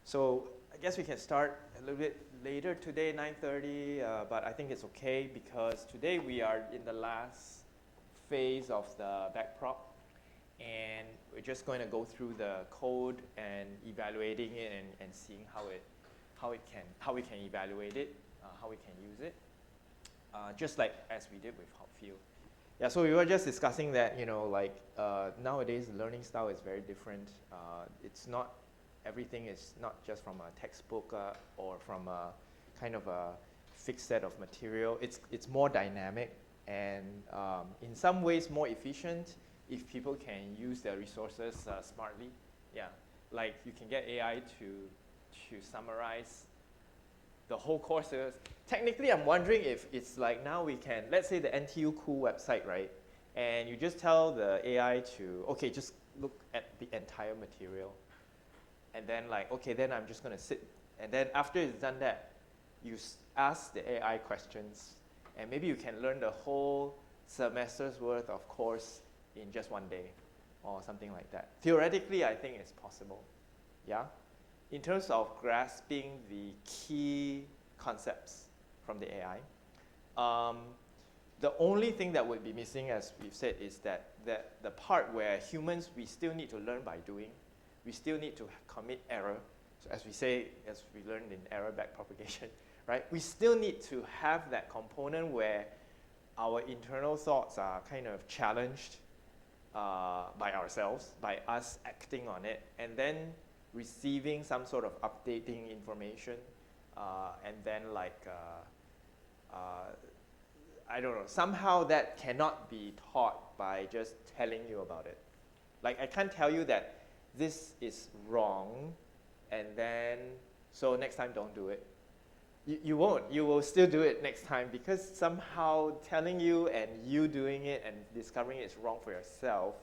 So I guess we can start a little bit later today, 9:30, but I think it's okay because today we are in the last phase of the backprop, and we're just going to go through the code and evaluating it and seeing how we can evaluate it, how we can use it, just like as we did with Hotfield. Yeah, so we were just discussing that, nowadays the learning style is very different. Everything is not just from a textbook or from a kind of a fixed set of material. It's more dynamic and in some ways more efficient if people can use their resources smartly. Yeah, like you can get AI to summarize the whole course. Technically, I'm wondering if it's like now we can, let's say the NTU Cool website, right? And you just tell the AI to, okay, just look at the entire material. And then then I'm just going to sit. And then after it's done that, you ask the AI questions. And maybe you can learn the whole semester's worth of course in just one day or something like that. Theoretically, I think it's possible. Yeah? In terms of grasping the key concepts from the AI, the only thing that would be missing, as we've said, is that the part where humans, we still need to learn by doing. We still need to commit error. So as we learned in error backpropagation, right? We still need to have that component where our internal thoughts are kind of challenged by ourselves, by us acting on it, and then receiving some sort of updating information, and then I don't know, somehow that cannot be taught by just telling you about it. Like I can't tell you that this is wrong, and then, so next time don't do it. You won't. You will still do it next time because somehow telling you and you doing it and discovering it's wrong for yourself,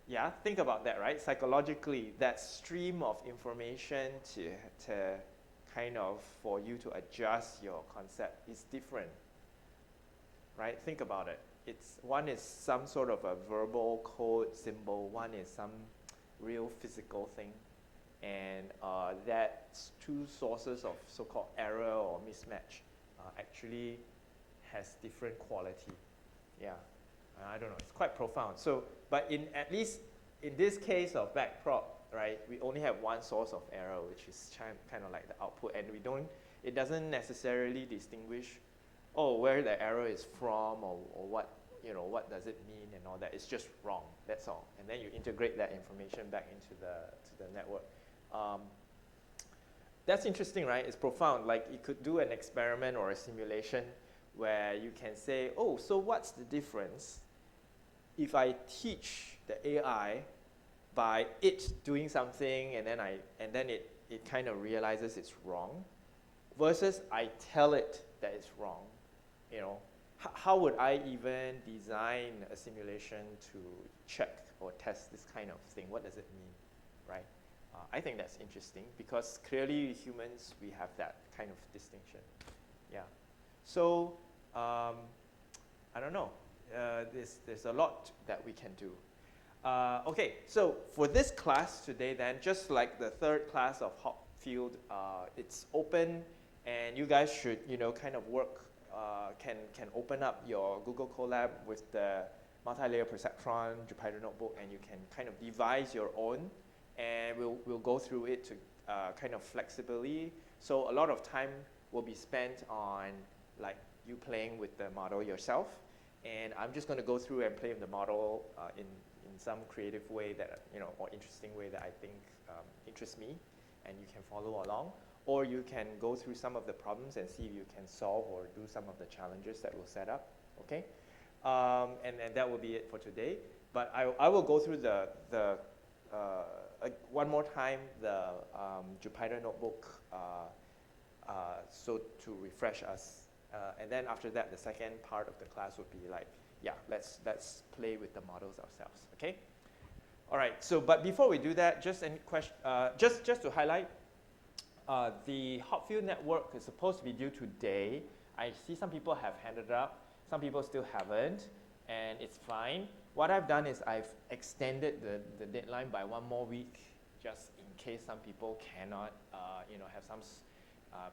yeah, think about that, right? Psychologically, that stream of information to kind of, for you to adjust your concept is different, right? Think about it. One is some sort of a verbal code symbol, one is some real physical thing. And that's two sources of so-called error or mismatch actually has different quality. Yeah, I don't know, it's quite profound. So, but at least in this case of backprop, right, we only have one source of error, which is kind of like the output, and it doesn't necessarily distinguish, where the error is from or what, what does it mean and all that. It's just wrong, that's all. And then you integrate that information back into the network. That's interesting, right? It's profound. Like you could do an experiment or a simulation where you can say, so what's the difference if I teach the AI by it doing something and then it kind of realizes it's wrong, versus I tell it that it's wrong. How would I even design a simulation to check or test this kind of thing? What does it mean, right? I think that's interesting because clearly humans, we have that kind of distinction. Yeah. So I don't know. There's a lot that we can do. Okay, so for this class today then, just like the third class of Hotfield, it's open and you guys should, kind of work, can open up your Google Colab with the multi-layer perceptron Jupyter notebook, and you can kind of devise your own, and we'll go through it to kind of flexibly. So a lot of time will be spent on like you playing with the model yourself, and I'm just going to go through and play with the model in some creative way that, or interesting way that I think interests me, and you can follow along. Or you can go through some of the problems and see if you can solve or do some of the challenges that we'll set up, okay? And that will be it for today. But I will go through one more time the Jupyter notebook so to refresh us. And then after that, the second part of the class would be like, yeah, let's play with the models ourselves, okay? All right, so but before we do that, just any question, just to highlight, the Hotfield network is supposed to be due today. I see some people have handed up, some people still haven't, and it's fine. What I've done is I've extended the deadline by one more week, just in case some people cannot, have some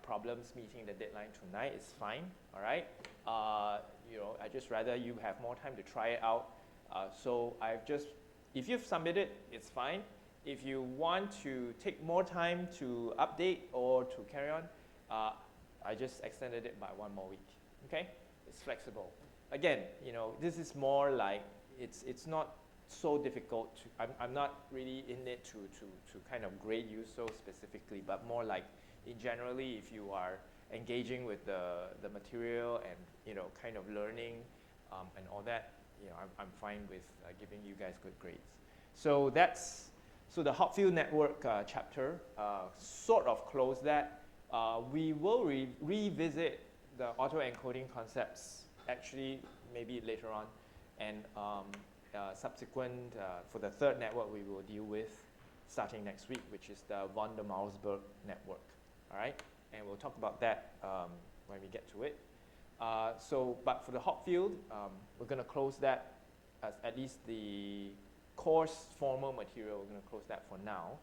problems meeting the deadline tonight, it's fine, all right? I just rather you have more time to try it out. If you've submitted, it's fine. If you want to take more time to update or to carry on, I just extended it by 1 more week, okay? It's flexible. Again, this is more like, it's not so difficult. I'm not really in it to kind of grade you so specifically, but more like, generally, if you are engaging with the material and, kind of learning and all that, I'm fine with giving you guys good grades. So the Hopfield network chapter sort of closed that. We will revisit the autoencoding concepts actually maybe later on, and subsequent for the third network we will deal with starting next week, which is the von der Mausberg network. All right, and we'll talk about that when we get to it. But for the Hopfield, we're going to close that, at least the course formal material, we're going to close that for now.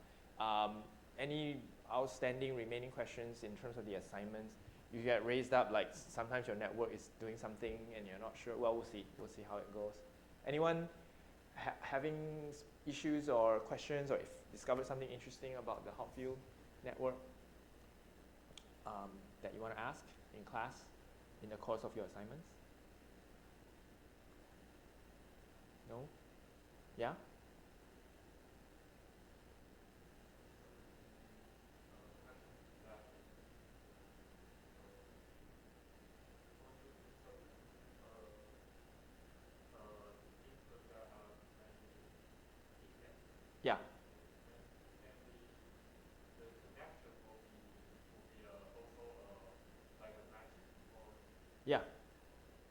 Any outstanding remaining questions in terms of the assignments? You get raised up, like sometimes your network is doing something and you're not sure. Well, we'll see how it goes. Anyone having issues or questions, or if discovered something interesting about the Hopfield network that you want to ask in class in the course of your assignments? No? Yeah? Yeah.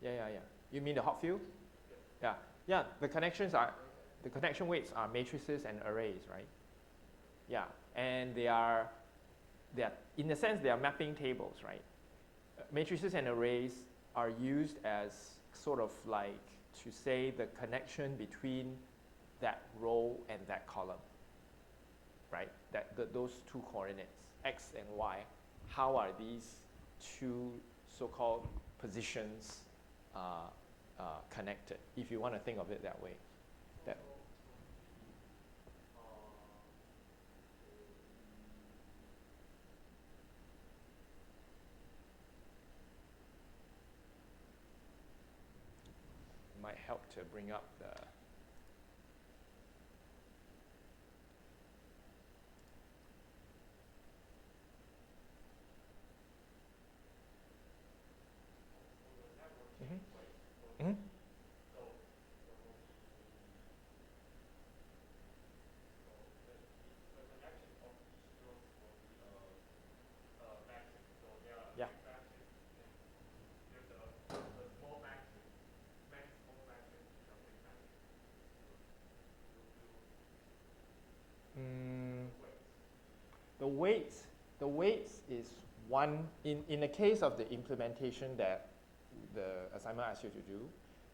Yeah. You mean the Hopfield? Yeah. The connection weights are matrices and arrays, right? Yeah, and they are in a sense they are mapping tables, right? Matrices and arrays are used as sort of like to say the connection between that row and that column, right? Those two coordinates, x and y, how are these two so-called positions connected, if you want to think of it that way. Might help to bring up the Mm-hmm. Yeah. The weights is one, in the case of the implementation that the assignment asks you to do,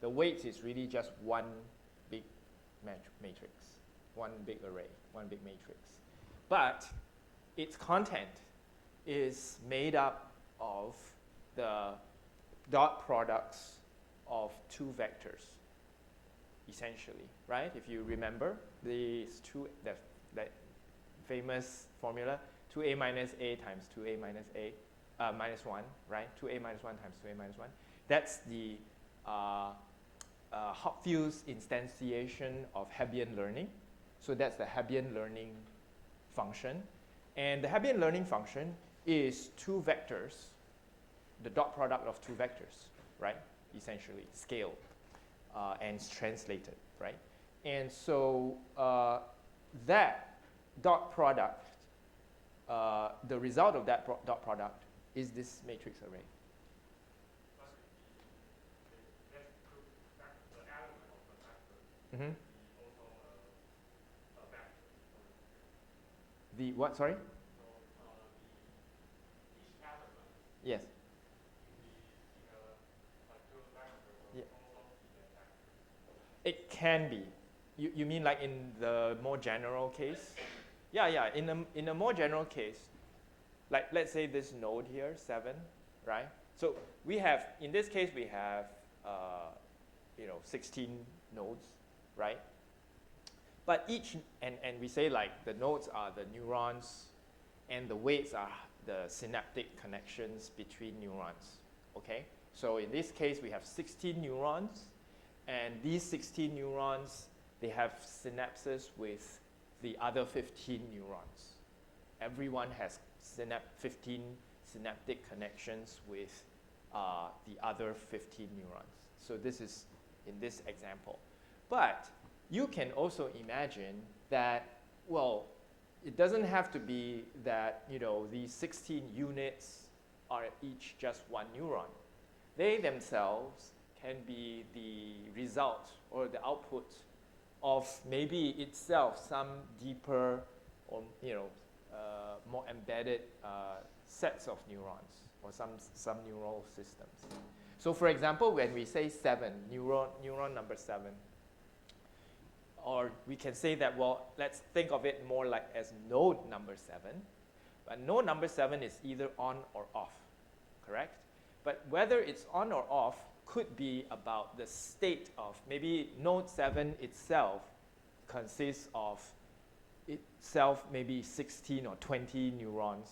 the weights is really just one big matrix, one big array, one big matrix. But its content is made up of the dot products of two vectors, essentially, right? If you remember these that famous formula, 2a minus a times 2a minus a minus 1, right? 2a minus 1 times 2a minus 1. That's the Hopfield's instantiation of Hebbian learning. So that's the Hebbian learning function. And the Hebbian learning function is two vectors, the dot product of two vectors, right? Essentially scaled and translated, right? And so that dot product, the result of that dot product is this matrix array. Mm-hmm. The what, sorry? Yes. Yeah. It can be. You mean like in the more general case? Yeah. In a more general case, like let's say this node here, 7, right? So we have, in this case, we have 16 nodes, right? But each, and we say like the nodes are the neurons, and the weights are the synaptic connections between neurons, okay? So in this case, we have 16 neurons, and these 16 neurons, they have synapses with the other 15 neurons. Everyone has 15 synaptic connections with the other 15 neurons. So this is in this example. But you can also imagine that, well, it doesn't have to be that these 16 units are each just one neuron. They themselves can be the result or the output of maybe itself some deeper or more embedded sets of neurons or some neural systems. So for example, when we say 7, neuron number 7, or we can say that, well, let's think of it more like as node number 7. But node number 7 is either on or off, correct? But whether it's on or off could be about the state of, maybe node 7 itself consists of maybe 16 or 20 neurons,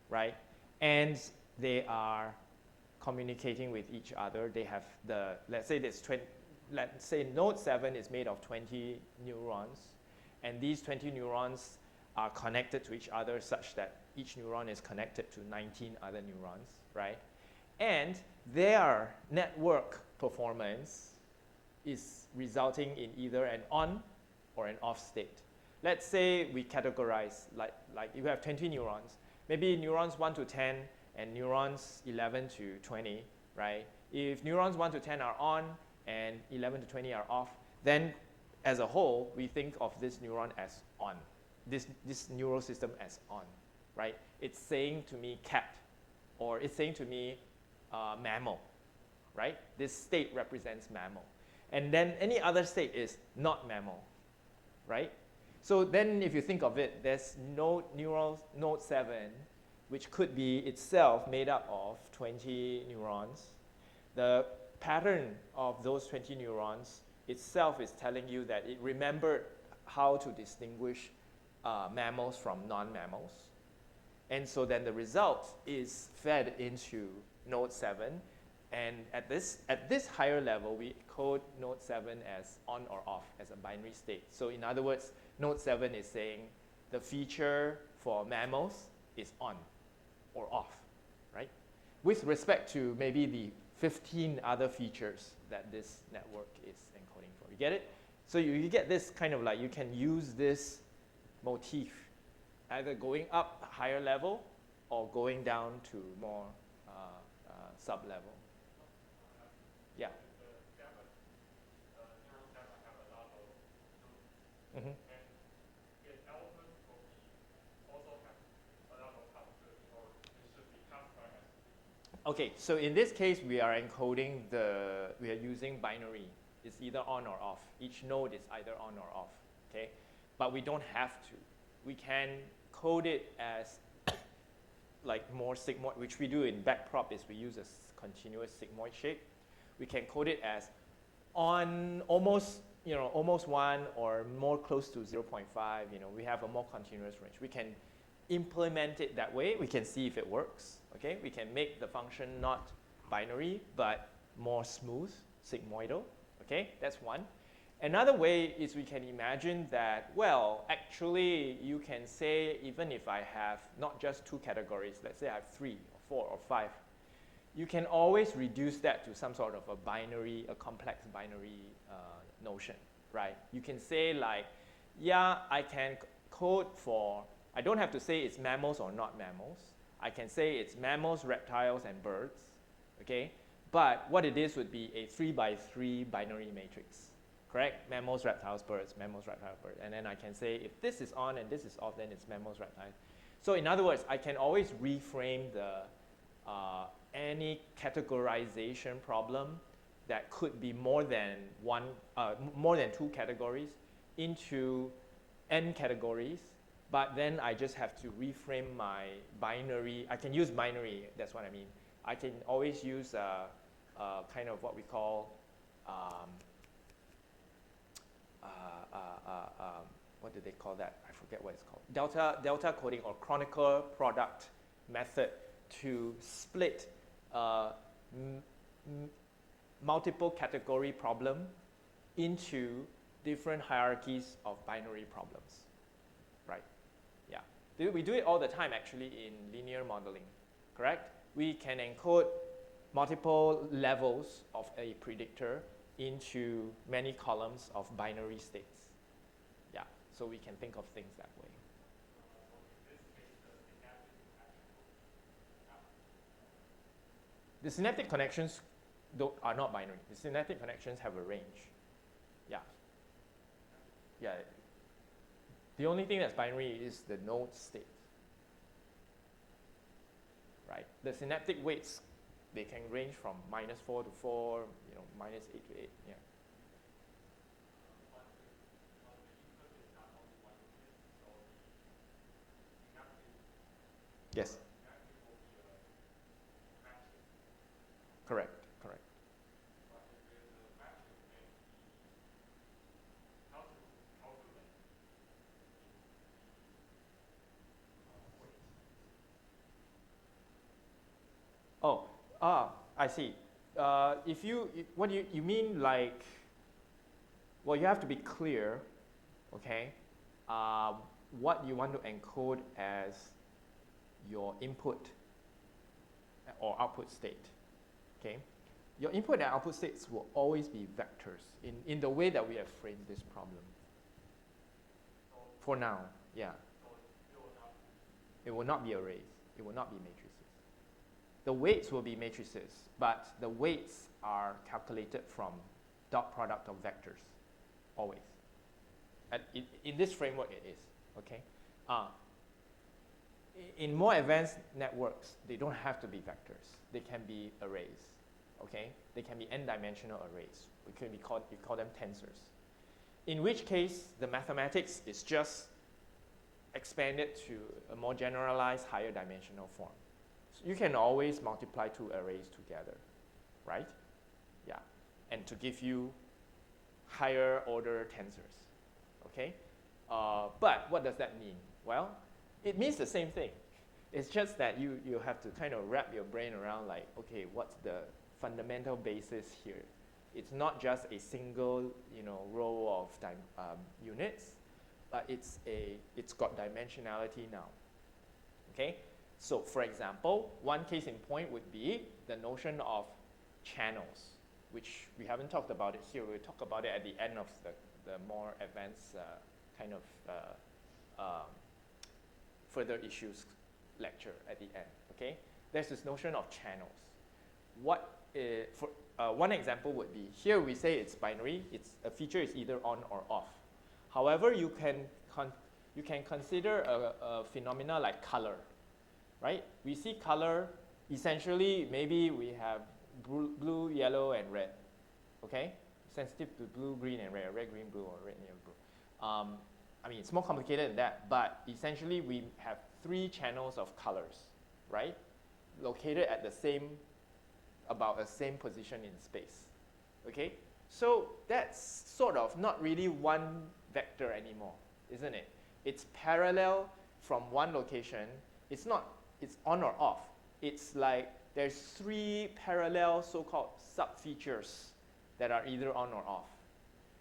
right? And they are communicating with each other. They have let's say node 7 is made of 20 neurons, and these 20 neurons are connected to each other such that each neuron is connected to 19 other neurons, right? And their network performance is resulting in either an on or an off state. Let's say we categorize, like you have 20 neurons, maybe neurons 1 to 10 and neurons 11 to 20, right? If neurons 1 to 10 are on and 11 to 20 are off, then as a whole, we think of this neuron as on, this neural system as on, right? It's saying to me cat, or it's saying to me mammal, right? This state represents mammal. And then any other state is not mammal, right? So then if you think of it, there's node 7, which could be itself made up of 20 neurons. The pattern of those 20 neurons itself is telling you that it remembered how to distinguish mammals from non-mammals. And so then the result is fed into node 7. And at this higher level, we code node 7 as on or off, as a binary state. So in other words, node 7 is saying the feature for mammals is on or off, right? With respect to maybe the 15 other features that this network is encoding for. You get it? So you get this kind of like, you can use this motif either going up a higher level or going down to more sub-level. Yeah. Mm-hmm. Okay, so in this case, we are using binary. It's either on or off. Each node is either on or off, okay? But we don't have to. We can code it as like more sigmoid, which we do in backprop is we use a continuous sigmoid shape. We can code it as on almost 1 or more close to 0.5, we have a more continuous range. We can implement it that way. We can see if it works, okay? We can make the function not binary, but more smooth, sigmoidal, okay? That's one. Another way is we can imagine that, well, actually, you can say, even if I have not just 2 categories, let's say I have 3 or 4 or 5, you can always reduce that to some sort of a complex binary notion, right? You can say like, yeah, I can code for, I don't have to say it's mammals or not mammals. I can say it's mammals, reptiles, and birds, okay? But what it is would be a 3x3 binary matrix, correct? Mammals, reptiles, birds, mammals, reptiles, birds. And then I can say if this is on and this is off, then it's mammals, reptiles. So in other words, I can always reframe any categorization problem that could be more than 2 categories into n categories but then I just have to reframe my binary. I can use binary, that's what I mean. I can always use kind of what we call, what do they call that? I forget what it's called. Delta coding or chronicle product method to split multiple category problem into different hierarchies of binary problems, right? Yeah, we do it all the time actually in linear modeling, correct? We can encode multiple levels of a predictor into many columns of binary states. Yeah, so we can think of things that way. The synaptic connections are not binary. The synaptic connections have a range. Yeah. Yeah. The only thing that's binary is the node state. Right? The synaptic weights, they can range from -4 to 4, -8 to 8. Yeah. Yes. Correct. Correct. Oh, I see. What do you mean like, well, you have to be clear, okay, what you want to encode as your input or output state, okay? Your input and output states will always be vectors in the way that we have framed this problem. For now, yeah. It will not be arrays. It will not be matrices. The weights will be matrices, but the weights are calculated from dot product of vectors, always. And in this framework it is, okay? In more advanced networks, they don't have to be vectors. They can be arrays, okay? They can be n-dimensional arrays. We call them tensors. In which case, the mathematics is just expanded to a more generalized, higher dimensional form. So you can always multiply two arrays together, right? Yeah, and to give you higher order tensors, okay? But what does that mean? Well, it means the same thing. It's just that you have to kind of wrap your brain around like, okay, what's the fundamental basis here? It's not just a single, row of units, but it's got dimensionality now, okay? So for example, one case in point would be the notion of channels, which we haven't talked about it here. We'll talk about it at the end of the more advanced kind of further issues lecture at the end, okay? There's this notion of channels. One example would be, here we say it's binary, a feature is either on or off. However, you can consider a phenomena like color, right? We see color, essentially, maybe we have blue, yellow, and red, okay? Sensitive to blue, green, and red, green, blue, or red, yellow, blue. I mean, it's more complicated than that, but essentially we have 3 channels of colors, right? Located at about the same position in space, okay? So that's sort of not really one vector anymore, isn't it? It's parallel from one location. It's on or off. It's like there's 3 parallel so-called sub-features that are either on or off.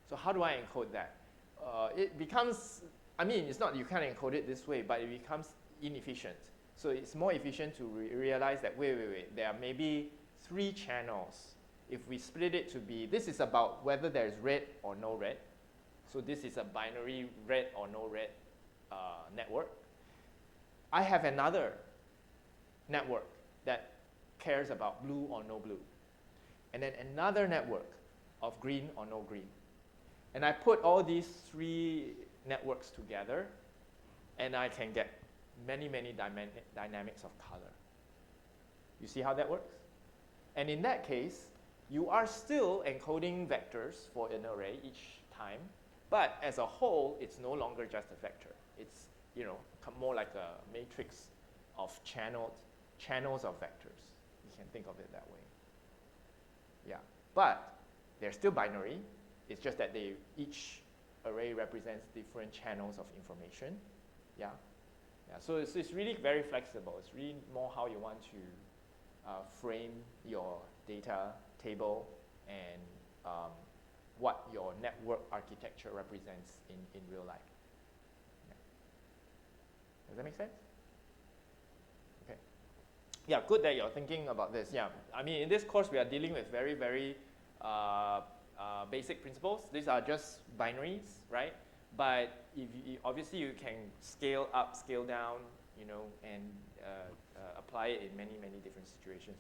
So how do I encode that? It becomes, it's not, you can't encode it this way, but it becomes inefficient. So it's more efficient to realize that, wait, there are maybe 3 channels. If we split it to be, this is about whether there's red or no red. So this is a binary red or no red network. I have another network that cares about blue or no blue. And then another network of green or no green. And I put all these 3 networks together, and I can get many dynamics of color. You see how that works? And in that case, you are still encoding vectors for an array each time, but as a whole, it's no longer just a vector. It's you know, more like a matrix of channels of vectors. You can think of it that way. Yeah, but they're still binary. It's just that each array represents different channels of information. Yeah, yeah. So it's really very flexible. It's really more how you want to frame your data table and what your network architecture represents in real life. Yeah. Does that make sense? Okay. Yeah, good that you're thinking about this. Yeah, I mean, in this course, we are dealing with very, very basic principles. These are just binaries, right? But obviously, you can scale up, scale down, you know, and apply it in many, many different situations.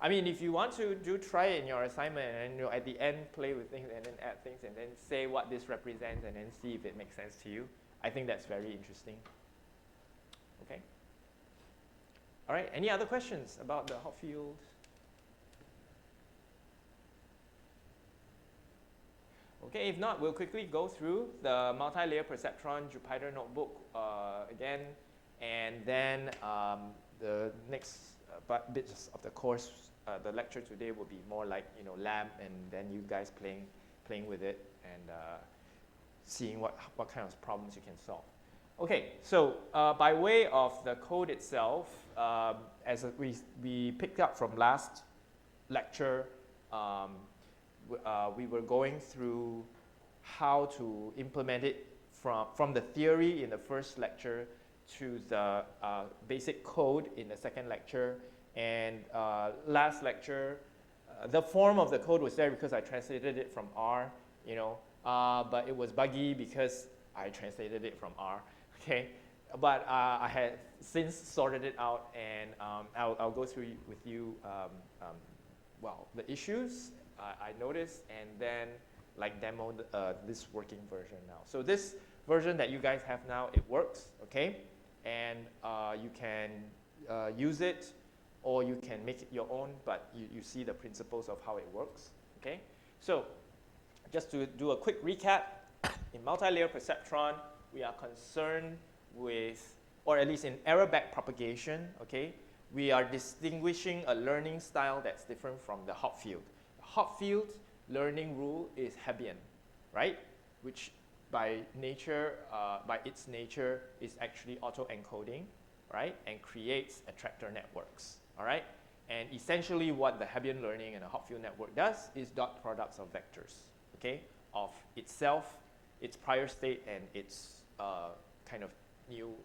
I mean, if you want to try it in your assignment and, you know, at the end play with things and then add things and then say what this represents and then see if it makes sense to you, I think that's very interesting. Okay. All right. Any other questions about the hot field? Okay. If not, we'll quickly go through the multi-layer perceptron Jupyter notebook again, and then the next bits of the course. The lecture today will be more like, you know, lab, and then you guys playing with it and seeing what kind of problems you can solve. Okay, so by way of the code itself, as we picked up from last lecture, we were going through how to implement it from the theory in the first lecture to the basic code in the second lecture. And last lecture, the form of the code was there because I translated it from R, you know, but it was buggy because I translated it from R, okay? But I had since sorted it out, and I'll go through with you, well, the issues I noticed, and then like demo this working version now. So this version that you guys have now, it works, okay? And you can use it, or you can make it your own, but you see the principles of how it works, okay? So just to do a quick recap, in multi-layer perceptron, we are concerned with, or at least in error backpropagation, okay, we are distinguishing a learning style that's different from the hot field. The hot field learning rule is Hebbian, right? Which by its nature is actually auto-encoding, right? And creates attractor networks. All right, and essentially what the Hebbian learning and the hot field network does is dot products of vectors, okay, of itself, its prior state, and its kind of new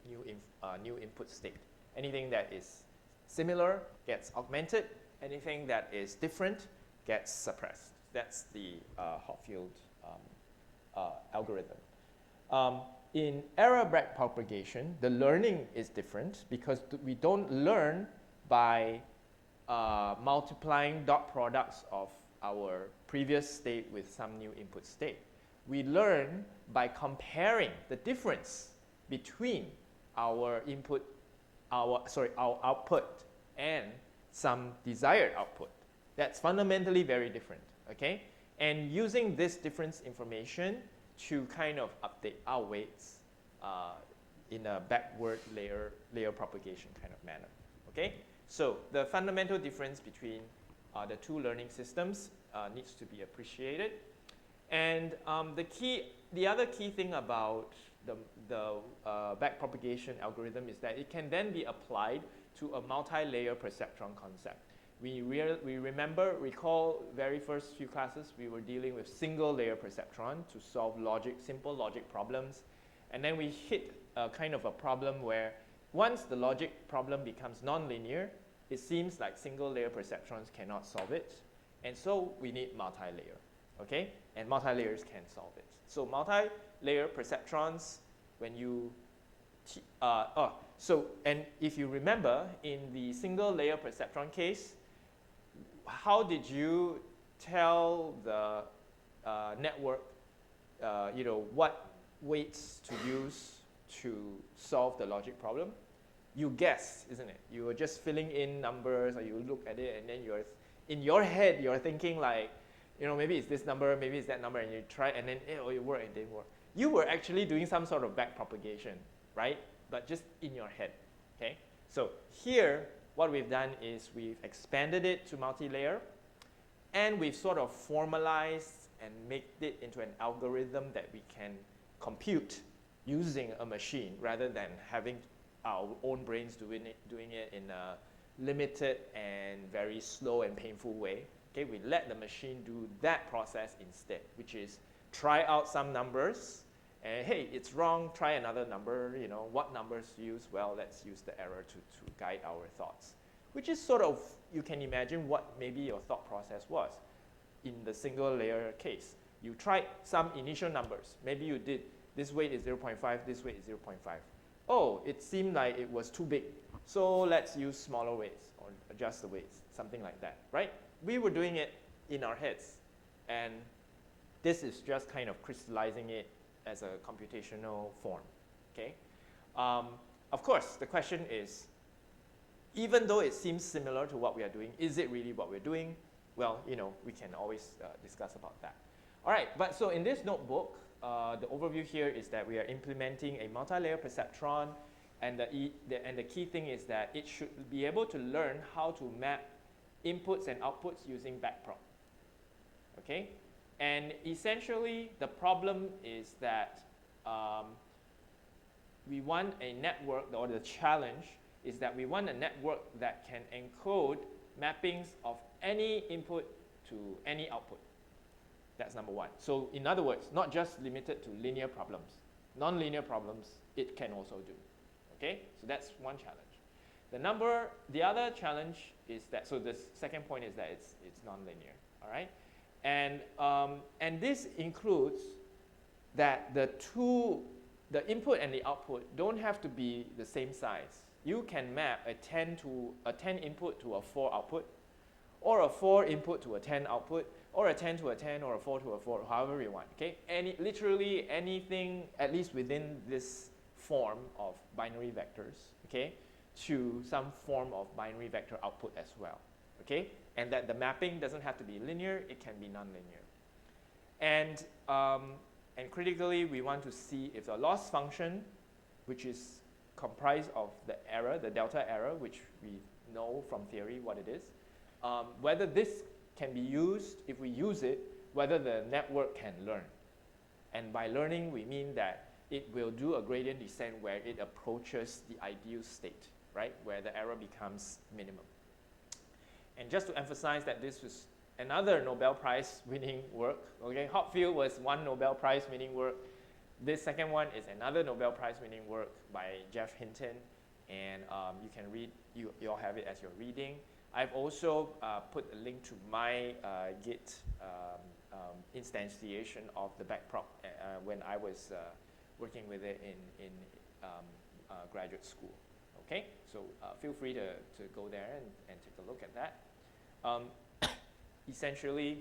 input state. Anything that is similar gets augmented. Anything that is different gets suppressed. That's the hot field algorithm. In error backpropagation, the learning is different because we don't learn by multiplying dot products of our previous state with some new input state. We learn by comparing the difference between our output and some desired output. That's fundamentally very different, okay? And using this difference information to kind of update our weights in a backward layer propagation kind of manner, okay? So the fundamental difference between the two learning systems needs to be appreciated. And the other key thing about the backpropagation algorithm is that it can then be applied to a multi-layer perceptron concept. We recall very first few classes, we were dealing with single layer perceptron to solve simple logic problems. And then we hit a kind of a problem where once the logic problem becomes nonlinear, it seems like single layer perceptrons cannot solve it. And so we need multi-layer, okay? And multi-layers can solve it. So multi-layer perceptrons, when you, and if you remember, in the single layer perceptron case, how did you tell the network, what weights to use to solve the logic problem? You guess, isn't it? You were just filling in numbers, or you look at it, and then in your head, you're thinking like, maybe it's this number, maybe it's that number, and you try, and then it worked and it didn't work. You were actually doing some sort of backpropagation, right? but just in your head, okay? So here, what we've done is we've expanded it to multi-layer, and we've sort of formalized and made it into an algorithm that we can compute using a machine rather than having our own brains doing it in a limited and very slow and painful way. Okay, we let the machine do that process instead, which is try out some numbers, and hey, it's wrong, try another number, you know, what numbers to use? Well, let's use the error to guide our thoughts, which is sort of, you can imagine what maybe your thought process was in the single layer case. You tried some initial numbers. Maybe you did, this weight is 0.5, this weight is 0.5. Oh, it seemed like it was too big, so let's use smaller weights or adjust the weights, something like that, right? We were doing it in our heads, and this is just kind of crystallizing it as a computational form, okay? Of course, the question is, even though it seems similar to what we are doing, is it really what we're doing? Well, you know, we can always discuss about that. All right, but so in this notebook, the overview here is that we are implementing a multi-layer perceptron, and the key thing is that it should be able to learn how to map inputs and outputs using backprop. Okay, and essentially the problem is that we want a network, or the challenge is that we want a network that can encode mappings of any input to any output. That's number one. So in other words, not just limited to linear problems. Non-linear problems, it can also do. Okay, so that's one challenge. The other challenge is that, so the second point is that it's non-linear, all right? And this includes that the input and the output don't have to be the same size. You can map a 10 input to a 4 output, or a 4 input to a 10 output, or a 10 to a 10, or a 4 to a 4, however you want, okay? Literally anything, at least within this form of binary vectors, okay, to some form of binary vector output as well, okay? And that the mapping doesn't have to be linear, it can be nonlinear. And critically, we want to see if the loss function, which is comprised of the error, the delta error, which we know from theory what it is, whether this can be used, if we use it, whether the network can learn. And by learning, we mean that it will do a gradient descent where it approaches the ideal state, right, where the error becomes minimum. And just to emphasize that this was another Nobel Prize winning work, okay? Hopfield was one Nobel Prize winning work. This second one is another Nobel Prize winning work by Jeff Hinton, and you can read, you all have it as you're reading. I've also put a link to my Git instantiation of the backprop when I was working with it in graduate school. Okay, so feel free to go there and take a look at that. Essentially,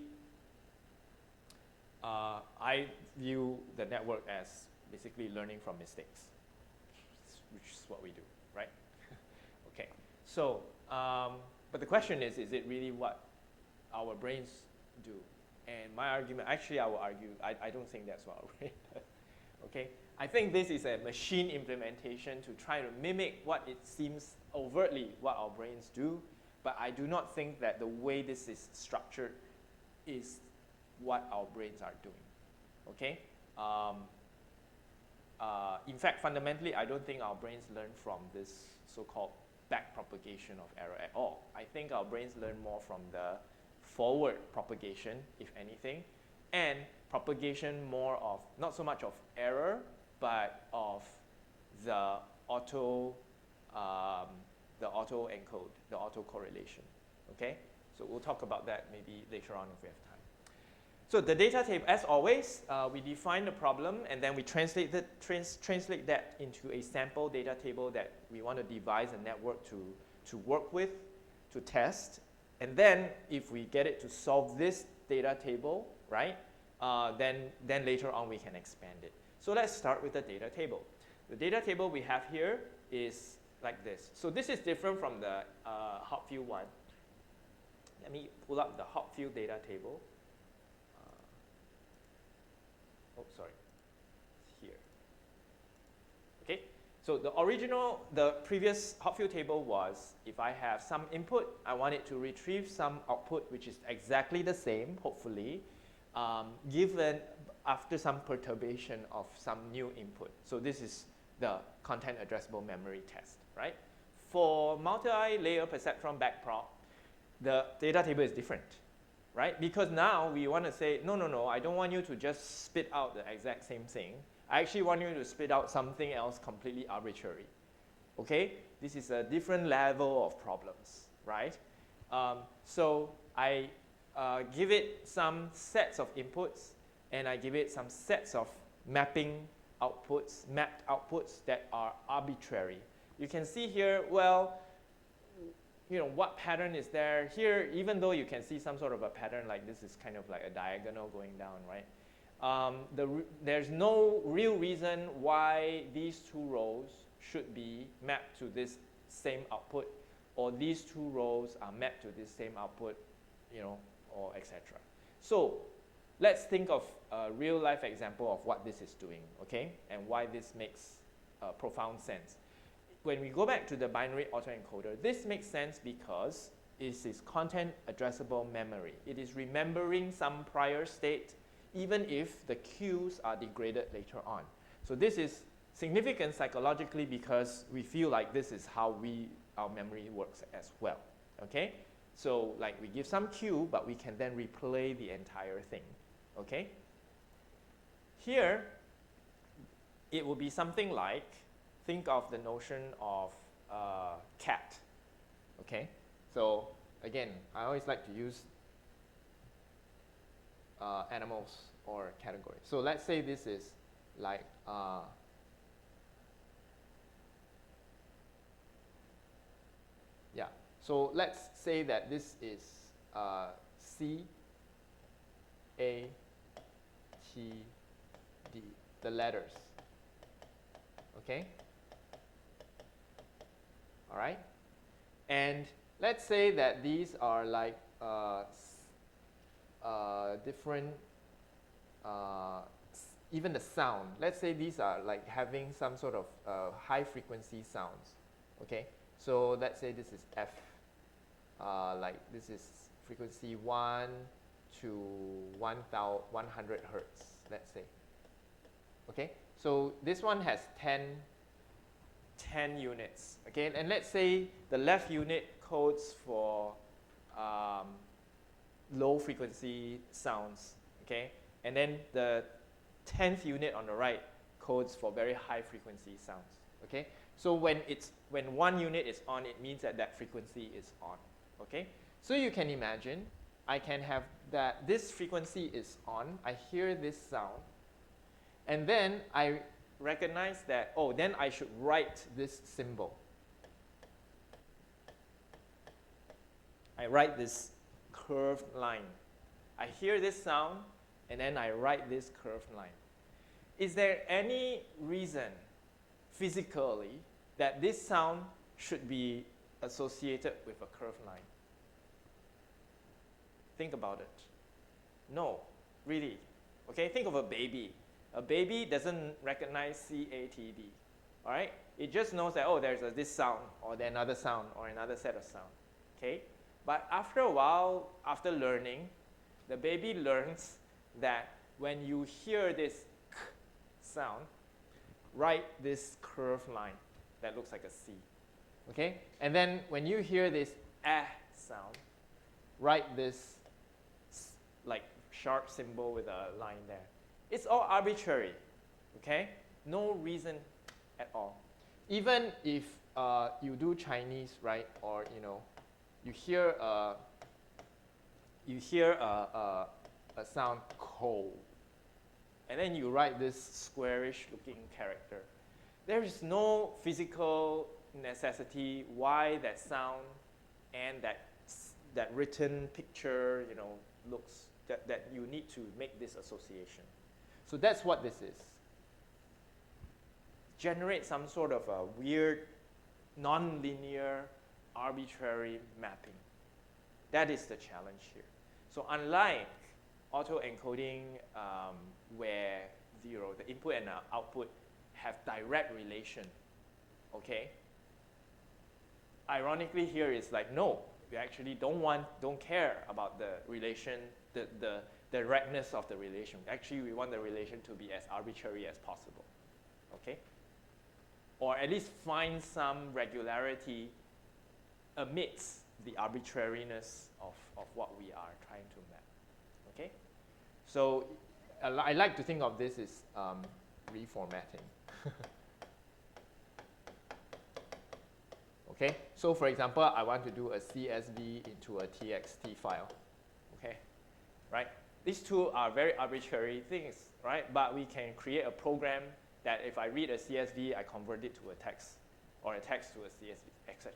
I view the network as basically learning from mistakes, which is what we do, right? Okay, so, but the question is it really what our brains do? And my argument, actually I will argue, I don't think that's what our brain does, okay? I think this is a machine implementation to try to mimic what it seems overtly what our brains do, but I do not think that the way this is structured is what our brains are doing, okay? In fact, fundamentally, I don't think our brains learn from this so-called backpropagation of error at all. I think our brains learn more from the forward propagation, if anything, and propagation more of, not so much of error, but of the auto encode, the auto correlation, okay? So we'll talk about that maybe later on if we have time. So the data table, as always, we define the problem and then we translate that into a sample data table that we want to devise a network to work with, to test. And then if we get it to solve this data table, right, then later on we can expand it. So let's start with the data table. The data table we have here is like this. So this is different from the Hopfield one. Let me pull up the Hopfield data table. Oh, sorry, it's here. Okay, So the previous Hopfield table was, if I have some input, I want it to retrieve some output which is exactly the same, hopefully, given after some perturbation of some new input. So this is the content addressable memory test, right? For multi-layer perceptron backprop, the data table is different, right? Because now we want to say, no, I don't want you to just spit out the exact same thing. I actually want you to spit out something else completely arbitrary, okay? This is a different level of problems, right? So I give it some sets of inputs, and I give it some sets of mapped outputs that are arbitrary. You can see here, well, what pattern is there? Here, even though you can see some sort of a pattern, like this is kind of like a diagonal going down, right? There's no real reason why these two rows should be mapped to this same output, or these two rows are mapped to this same output, or etc. So let's think of a real life example of what this is doing, okay? And why this makes profound sense. When we go back to the binary autoencoder, this makes sense because it is content addressable memory. It is remembering some prior state, even if the cues are degraded later on. So this is significant psychologically because we feel like this is how our memory works as well, okay? So like we give some cue, but we can then replay the entire thing, okay? Here, it will be something like, think of the notion of cat, okay? So again, I always like to use animals or categories. So let's say this is like so let's say that this is C, A, T, D, the letters, okay? All right? And let's say that these are like different, even the sound. Let's say these are like having some sort of high frequency sounds, okay? So let's say this is F, like this is frequency 1 to 100 hertz, let's say, okay? So this one has 10 units, okay? And let's say the left unit codes for low frequency sounds, okay? And then the 10th unit on the right codes for very high frequency sounds, okay? So when one unit is on, it means that that frequency is on, okay? So you can imagine, I can have that this frequency is on, I hear this sound, and then I recognize that, oh, then I should write this symbol. I write this curved line. I hear this sound, and then I write this curved line. Is there any reason physically that this sound should be associated with a curved line? Think about it. No, really. Okay, think of a baby. A baby doesn't recognize C-A-T-D, all right? It just knows that, oh, there's this sound, or another sound, or another set of sound, okay? But after a while, after learning, the baby learns that when you hear this k sound, write this curved line that looks like a C, okay? And then when you hear this sound, write this like sharp symbol with a line there. It's all arbitrary, okay? No reason at all. Even if you do Chinese, right, or you hear a sound ko, and then you write this squarish-looking character. There is no physical necessity why that sound and that written picture, looks that you need to make this association. So that's what this is. Generate some sort of a weird, non-linear, arbitrary mapping. That is the challenge here. So unlike autoencoding, where the input and the output have direct relation, okay? Ironically here is like, no, we actually don't care about the relation, the directness of the relation. Actually, we want the relation to be as arbitrary as possible, okay? Or at least find some regularity amidst the arbitrariness of what we are trying to map, okay? So I like to think of this as reformatting. Okay, so for example, I want to do a CSV into a TXT file, okay, right? These two are very arbitrary things, right? But we can create a program that if I read a CSV, I convert it to a text, or a text to a CSV, etc.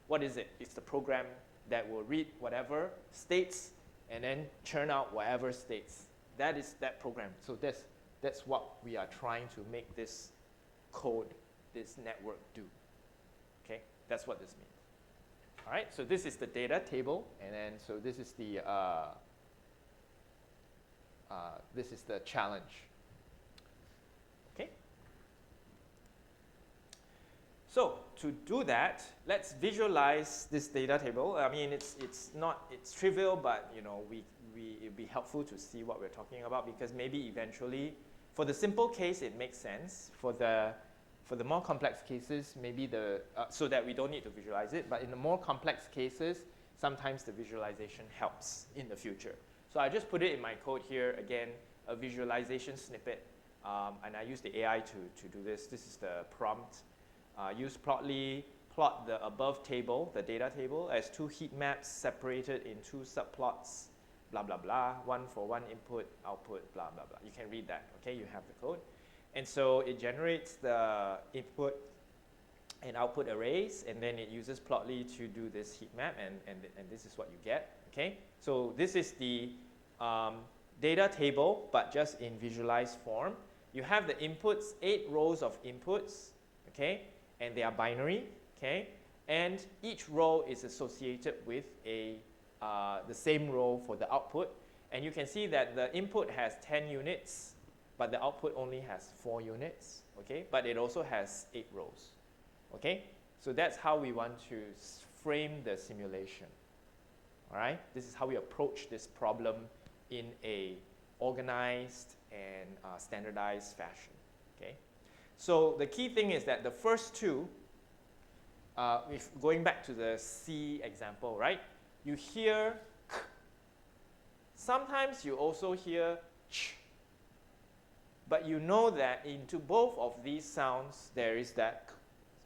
What is it? It's the program that will read whatever states and then churn out whatever states. That is that program. So that's what we are trying to make this code, this network do. Okay, that's what this means. All right, so this is the data table, and then so this is the challenge. Okay. So to do that, let's visualize this data table. I mean, it's trivial, but you know, it'd be helpful to see what we're talking about, because maybe eventually, for the simple case, it makes sense. For the more complex cases, maybe so that we don't need to visualize it, but in the more complex cases, sometimes the visualization helps in the future. So I just put it in my code here, again, a visualization snippet, and I use the AI to do this. This is the prompt. Use Plotly, plot the above table, the data table, as two heat maps separated in two subplots, blah, blah, blah, one for one input, output, blah, blah, blah. You can read that, okay? You have the code. And so it generates the input and output arrays, and then it uses Plotly to do this heat map, and this is what you get, okay? So this is the data table, but just in visualized form. You have the inputs, 8 rows of inputs, okay? And they are binary, okay? And each row is associated with the same row for the output. And you can see that the input has 10 units, but the output only has 4 units, okay? But it also has 8 rows, okay? So that's how we want to frame the simulation, all right? This is how we approach this problem in a organized and standardized fashion, okay? So the key thing is that the first two, if going back to the C example, right? You hear k. Sometimes you also hear ch. But you know that into both of these sounds, there is that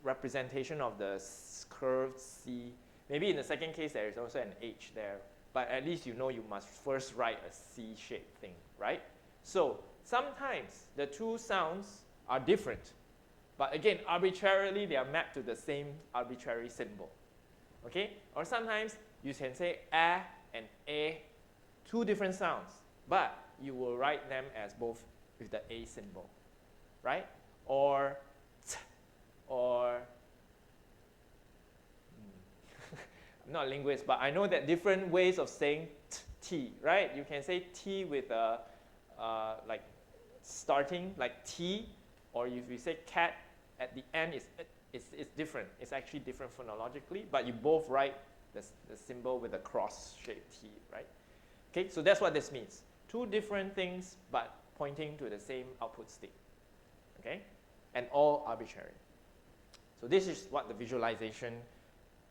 representation of the curved C. Maybe in the second case, there is also an H there. But at least you know you must first write a C-shaped thing, right? So sometimes the two sounds are different. But again, arbitrarily, they are mapped to the same arbitrary symbol, okay? Or sometimes you can say a and a, two different sounds, but you will write them as both with the a symbol, right? Or t, or I'm not a linguist, but I know that different ways of saying t, right? You can say t with a like starting like t, or if you say cat at the end, it's different. It's actually different phonologically, but you both write the symbol with a cross-shaped T, right? Okay, so that's what this means. Two different things, but pointing to the same output state, okay? And all arbitrary. So this is what the visualization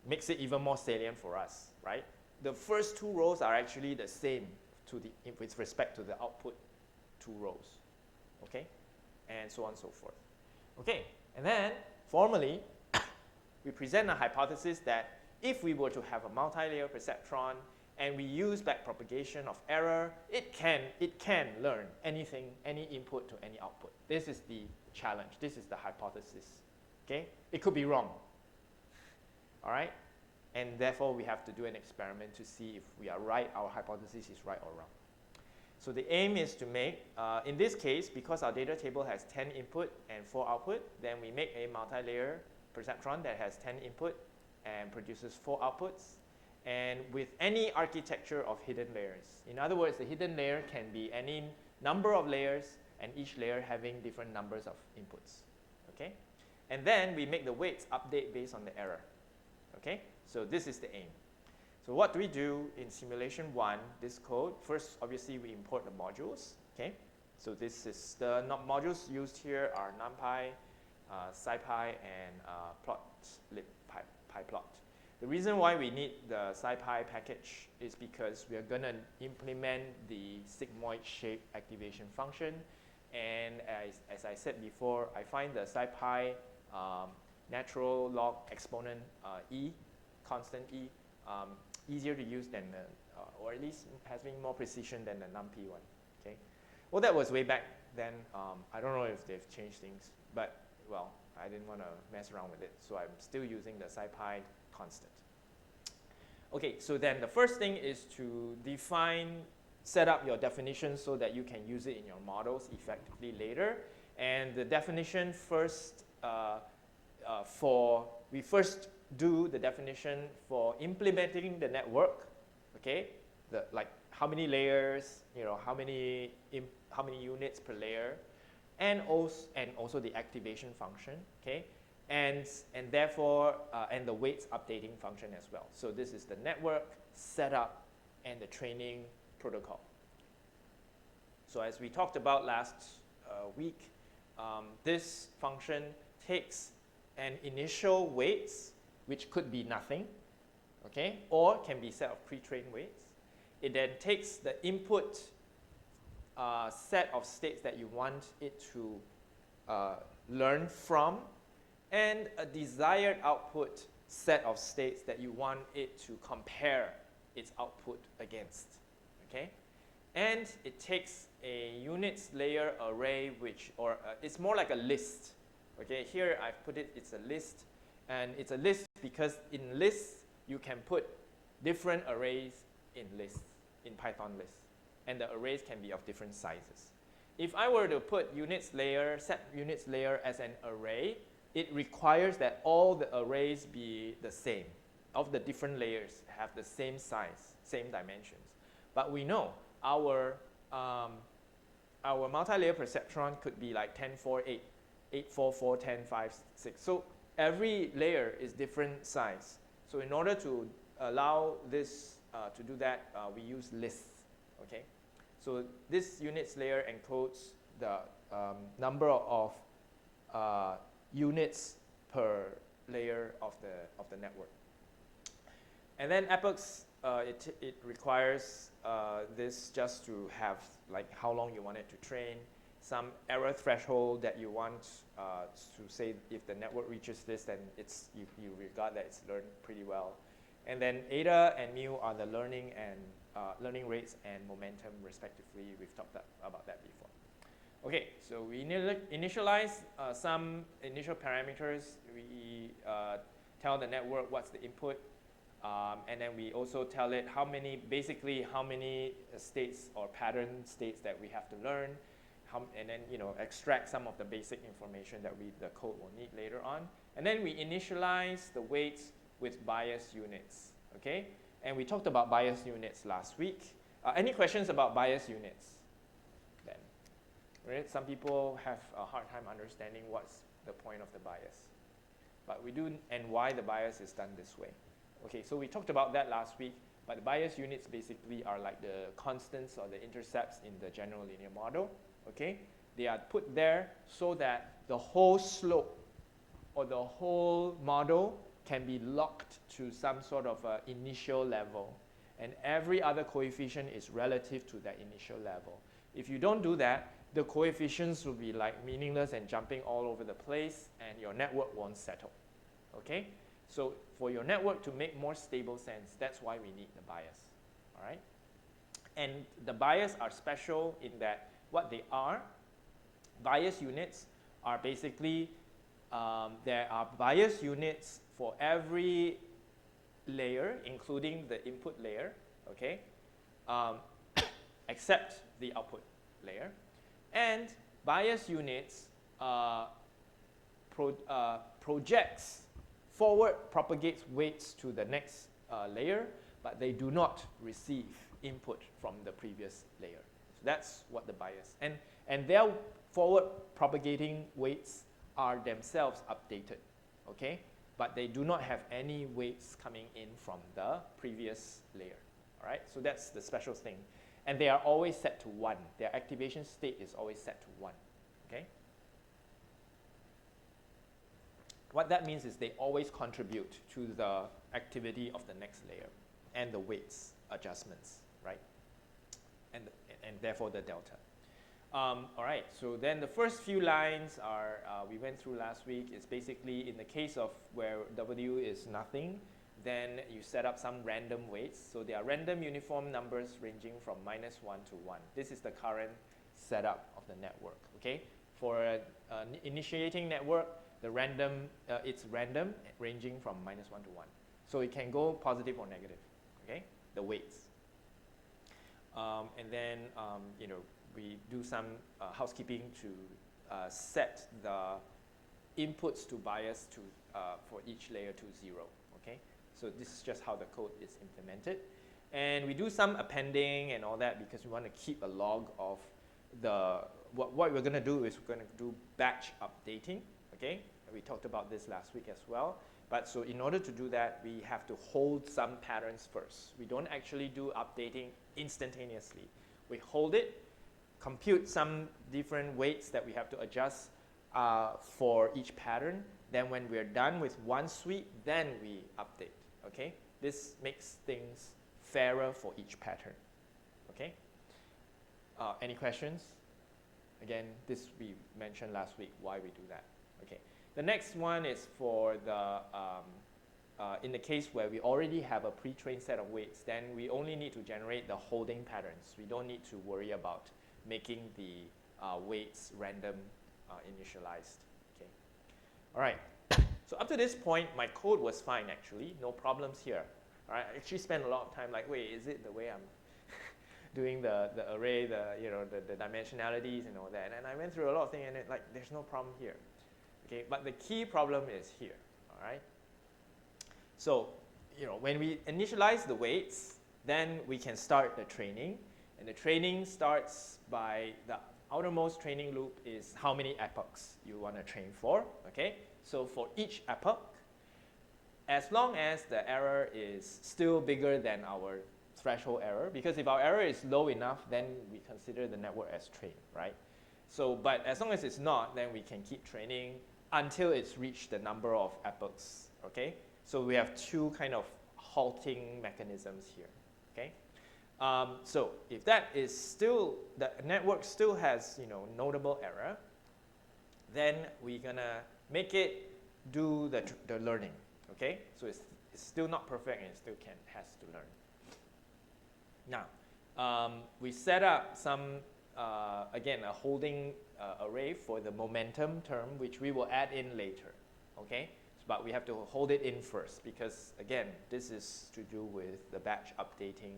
makes it even more salient for us, right? The first two rows are actually the same with respect to the output 2 rows, okay? And so on and so forth. Okay, and then formally, we present a hypothesis that if we were to have a multi-layer perceptron and we use backpropagation of error, it can learn anything, any input to any output. This is the challenge. This is the hypothesis. Okay, it could be wrong. All right, and therefore we have to do an experiment to see if we are right, our hypothesis is right or wrong. So the aim is to make, in this case, because our data table has 10 input and 4 output, then we make a multi-layer perceptron that has 10 input and produces 4 outputs, and with any architecture of hidden layers. In other words, the hidden layer can be any number of layers, and each layer having different numbers of inputs, okay? And then we make the weights update based on the error. Okay, so this is the aim. So what do we do in simulation 1, this code? First, obviously, we import the modules. Okay, so this is the modules used here are NumPy, SciPy, and PyPlot. The reason why we need the SciPy package is because we are going to implement the sigmoid shape activation function. And as I said before, I find the SciPy natural log exponent E, constant E, easier to use than, or at least having more precision than the NumPy one. Okay. Well, that was way back then. I don't know if they've changed things, but well, I didn't want to mess around with it, so I'm still using the SciPy constant. Okay, so then the first thing is to set up your definition so that you can use it in your models effectively later. And the definition first, we first do the definition for implementing the network, okay? Like how many layers, how many units per layer, and also the activation function, okay? And therefore, and the weights updating function as well. So this is the network setup and the training protocol. So as we talked about last week, this function takes an initial weights, which could be nothing, okay, or can be set of pre-trained weights. It then takes the input set of states that you want it to learn from, and a desired output set of states that you want it to compare its output against, okay? And it takes a units layer array, it's more like a list, okay? Here I've put it's a list, and it's a list because in lists you can put different arrays in lists, in Python lists, and the arrays can be of different sizes. If I were to put set units layer as an array, it requires that all the arrays be the same, of the different layers have the same size, same dimensions. But we know our multi-layer perceptron could be like 10, 4, 8, 8, 4, 4, 10, 5, 6. So every layer is different size. So in order to allow this to do that, we use lists, okay? So this units layer encodes the number of units per layer of the network. And then epochs, it requires this just to have like how long you want it to train, some error threshold that you want to say if the network reaches this, then you regard that it's learned pretty well. And then eta and mu are the learning and rates and momentum respectively. We've talked about that before. Okay, so we initialize some initial parameters. We tell the network what's the input, and then we also tell it how many states or pattern states that we have to learn, and then extract some of the basic information that the code will need later on. And then we initialize the weights with bias units, okay? And we talked about bias units last week. Any questions about bias units? Right? Some people have a hard time understanding what's the point of the bias. But we do, and why the bias is done this way. Okay, so we talked about that last week, but the bias units basically are like the constants or the intercepts in the general linear model. Okay, they are put there so that the whole slope or the whole model can be locked to some sort of initial level, and every other coefficient is relative to that initial level. If you don't do that, the coefficients will be like meaningless and jumping all over the place, and your network won't settle. Okay? So for your network to make more stable sense, that's why we need the bias. All right? And the bias are special in that what they are, bias units are basically, there are bias units for every layer, including the input layer, okay, except the output layer. And bias units propagates weights to the next layer, but they do not receive input from the previous layer. So that's what the bias. And their forward propagating weights are themselves updated, okay? But they do not have any weights coming in from the previous layer, all right? So that's the special thing. And they are always set to 1. Their activation state is always set to 1, okay? What that means is they always contribute to the activity of the next layer and the weights adjustments, right? And therefore the delta. All right, so then the first few lines are, we went through last week, is basically in the case of where W is nothing, then you set up some random weights. So they are random uniform numbers ranging from -1 to 1. This is the current setup of the network, okay? For an initiating network, the random, it's random ranging from -1 to 1. So it can go positive or negative, okay? The weights. And then, you know, we do some housekeeping to set the inputs to bias to, for each layer to 0, okay? So this is just how the code is implemented. And we do some appending and all that because we want to keep a log of the, what we're going to do is we're going to do batch updating, okay? We talked about this last week as well. But so in order to do that, we have to hold some patterns first. We don't actually do updating instantaneously. We hold it, compute some different weights that we have to adjust for each pattern. Then when we're done with one sweep, then we update, okay? This makes things fairer for each pattern, okay? Any questions? Again, this we mentioned last week, why we do that, okay? The next one is for the, in the case where we already have a pre-trained set of weights, then we only need to generate the holding patterns. We don't need to worry about making the weights random initialized, okay? All right, so up to this point, my code was fine actually, no problems here. All right, I actually spent a lot of time like, wait, is it the way I'm doing the array, you know, the dimensionalities and all that? And I went through a lot of things and like, there's no problem here. Okay, but the key problem is here, all right? So, you know, when we initialize the weights, then we can start the training. And the training starts by the outermost training loop is how many epochs you want to train for, okay? So for each epoch, as long as the error is still bigger than our threshold error, because if our error is low enough, then we consider the network as trained, right? So, but as long as it's not, then we can keep training until it's reached the number of epochs, okay? So we have two kind of halting mechanisms here, okay? So if that is still, the network still has, you know, notable error, then we're gonna make it do the learning, okay? So it's still not perfect and it still has to learn. Now, we set up some, again, a holding array for the momentum term, which we will add in later, okay? But we have to hold it in first because, again, this is to do with the batch updating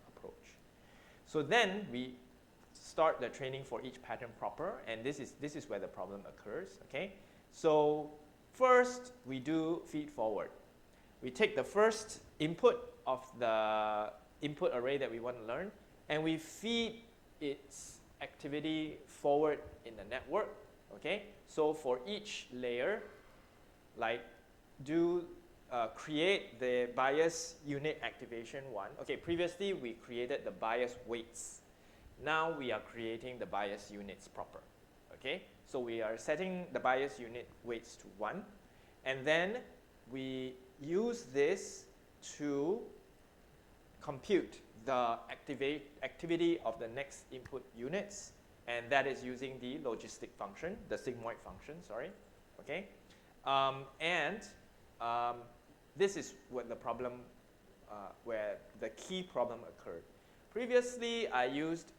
approach. So then we start the training for each pattern proper, and this is where the problem occurs, okay? So first, we do feed forward. We take the first input of the input array that we want to learn, and we feed its activity forward in the network, okay? So for each layer, like create the bias unit activation one. Okay, previously we created the bias weights. Now we are creating the bias units proper, okay? So we are setting the bias unit weights to 1, and then we use this to compute the activity of the next input units, and that is using the logistic function, the sigmoid function, sorry, okay? This is what the problem, where the key problem occurred. Previously, I used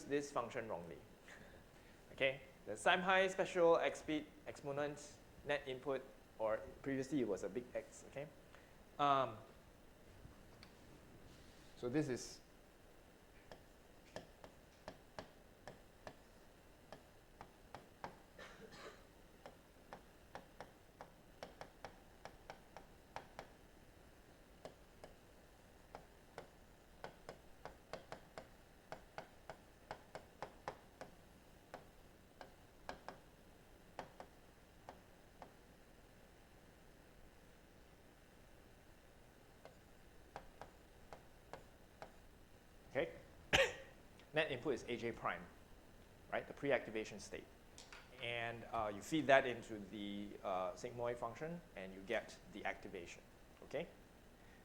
this function wrongly, okay? The SIMHI special XSpeed exponent net input, or previously it was a big X, okay? So this is net input is AJ prime, right? The pre-activation state. And you feed that into the sigmoid function, and you get the activation, okay?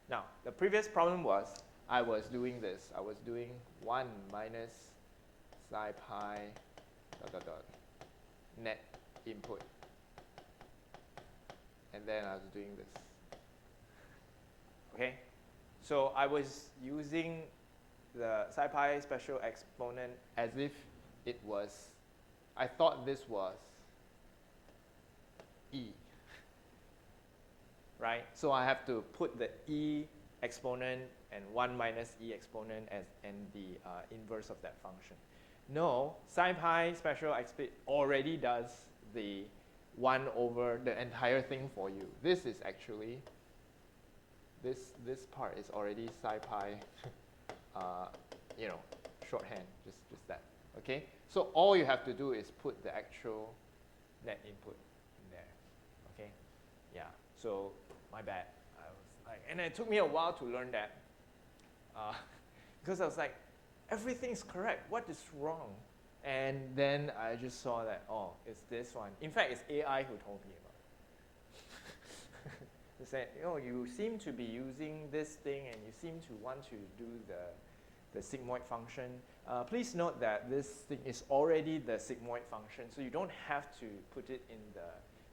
Now, the previous problem was I was doing this. I was doing 1 minus psi pi dot dot dot net input. And then I was doing this. Okay? So I was using the psi pi special exponent as if it was, I thought this was E. Right? So I have to put the E exponent and 1 minus E exponent as and the inverse of that function. No, psi pi special exponent already does the 1 over the entire thing for you. This is actually, this part is already psi pi, you know, shorthand, just that. Okay? So all you have to do is put the actual net input in there. Okay? Yeah. So my bad. I was like, and it took me a while to learn that, because I was like, everything is correct. What is wrong? And then I just saw that, oh, it's this one. In fact, it's AI who told me about it. They said, oh, you seem to be using this thing, and you seem to want to do the sigmoid function. Please note that this thing is already the sigmoid function, so you don't have to put it in the,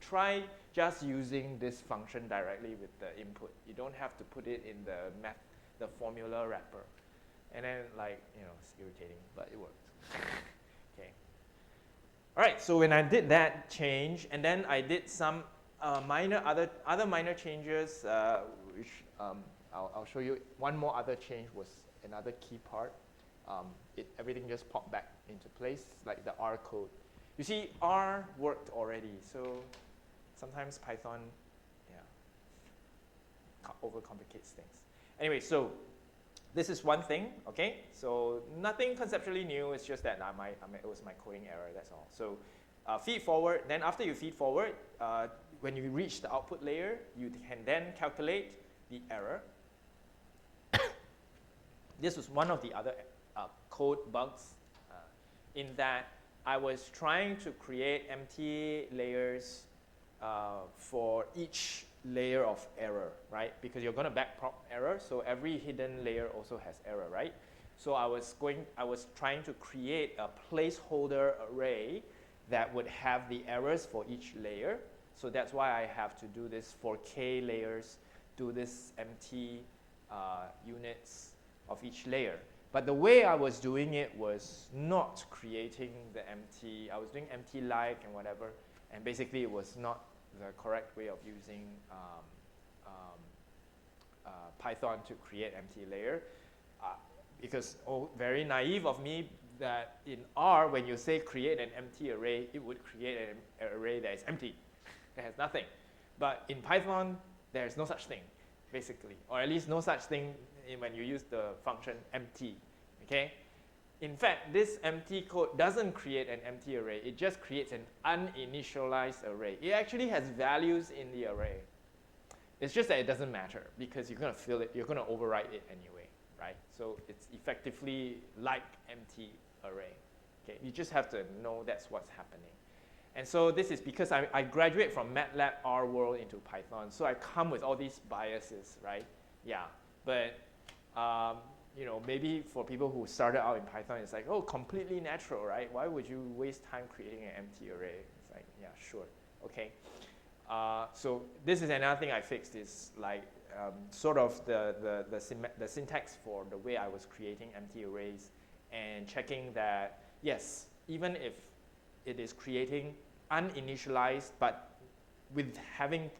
try just using this function directly with the input. You don't have to put it in the formula wrapper. And then, like, you know, it's irritating, but it worked. Okay. All right, so when I did that change, and then I did some other minor changes, which I'll show you. One more other change was another key part. Everything just popped back into place, like the R code. You see, R worked already, so sometimes Python, yeah, overcomplicates things. Anyway, so this is one thing, okay? So nothing conceptually new, it's just that it was my coding error, that's all. So feed forward, then after you feed forward, when you reach the output layer, you can then calculate the error. This was one of the other code bugs in that I was trying to create empty layers for each layer of error, right? Because you're going to backprop error, so every hidden layer also has error, right? So I was trying to create a placeholder array that would have the errors for each layer. So that's why I have to do this for k layers, do this empty units of each layer. But the way I was doing it was not creating the empty, I was doing empty like and whatever, and basically it was not the correct way of using Python to create empty layer. Because, very naive of me, that in R, when you say create an empty array, it would create an array that is empty, that has nothing. But in Python, there's no such thing, basically, or at least no such thing when you use the function empty, okay? In fact, this empty code doesn't create an empty array. It just creates an uninitialized array. It actually has values in the array. It's just that it doesn't matter because you're going to fill it, you're going to overwrite it anyway, right? So it's effectively like empty array. Okay, you just have to know that's what's happening. And so this is because I graduate from MATLAB R world into Python, so I come with all these biases, right? Yeah, but you know, maybe for people who started out in Python, it's like, oh, completely natural, right? Why would you waste time creating an empty array? It's like, yeah, sure, okay. So this is another thing I fixed is like sort of the syntax for the way I was creating empty arrays and checking that, yes, even if it is creating uninitialized, but with having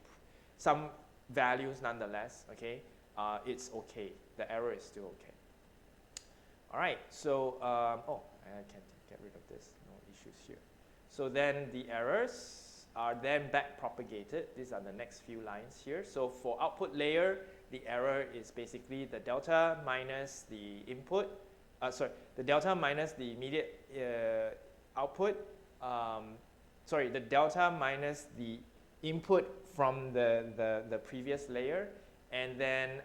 some values nonetheless, okay, it's okay. The error is still okay. All right, so, oh, I can get rid of this, no issues here. So then the errors are then backpropagated. These are the next few lines here. So for output layer, the error is basically the delta minus the input, the delta minus the immediate output, the delta minus the input from the previous layer, and then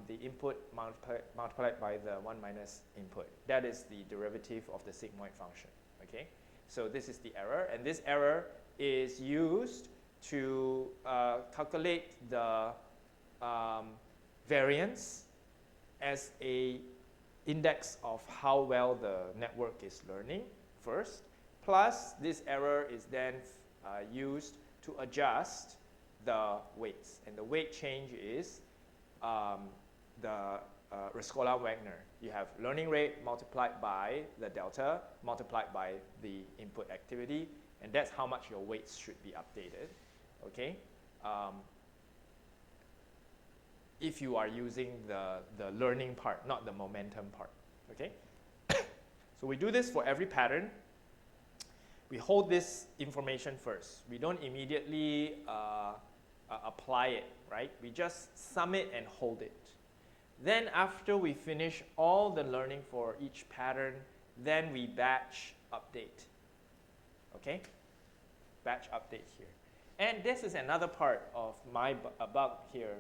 the input multiplied by the 1 minus input. That is the derivative of the sigmoid function, okay? So this is the error, and this error is used to calculate the variance as a index of how well the network is learning first, plus this error is then used to adjust the weights, and the weight change is the Rescola-Wagner. You have learning rate multiplied by the delta multiplied by the input activity, and that's how much your weights should be updated, okay? If you are using the learning part, not the momentum part, okay? So we do this for every pattern. We hold this information first. We don't immediately apply it, right? We just sum it and hold it. Then after we finish all the learning for each pattern, then we batch update, okay? Batch update here. And this is another part of my bug here,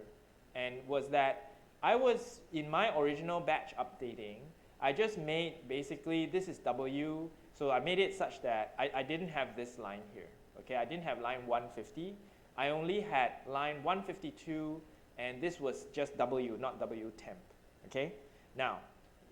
and was that I was, in my original batch updating, I just made basically, this is W, so I made it such that I didn't have this line here, okay? I didn't have line 150. I only had line 152, and this was just W, not W temp, okay? Now,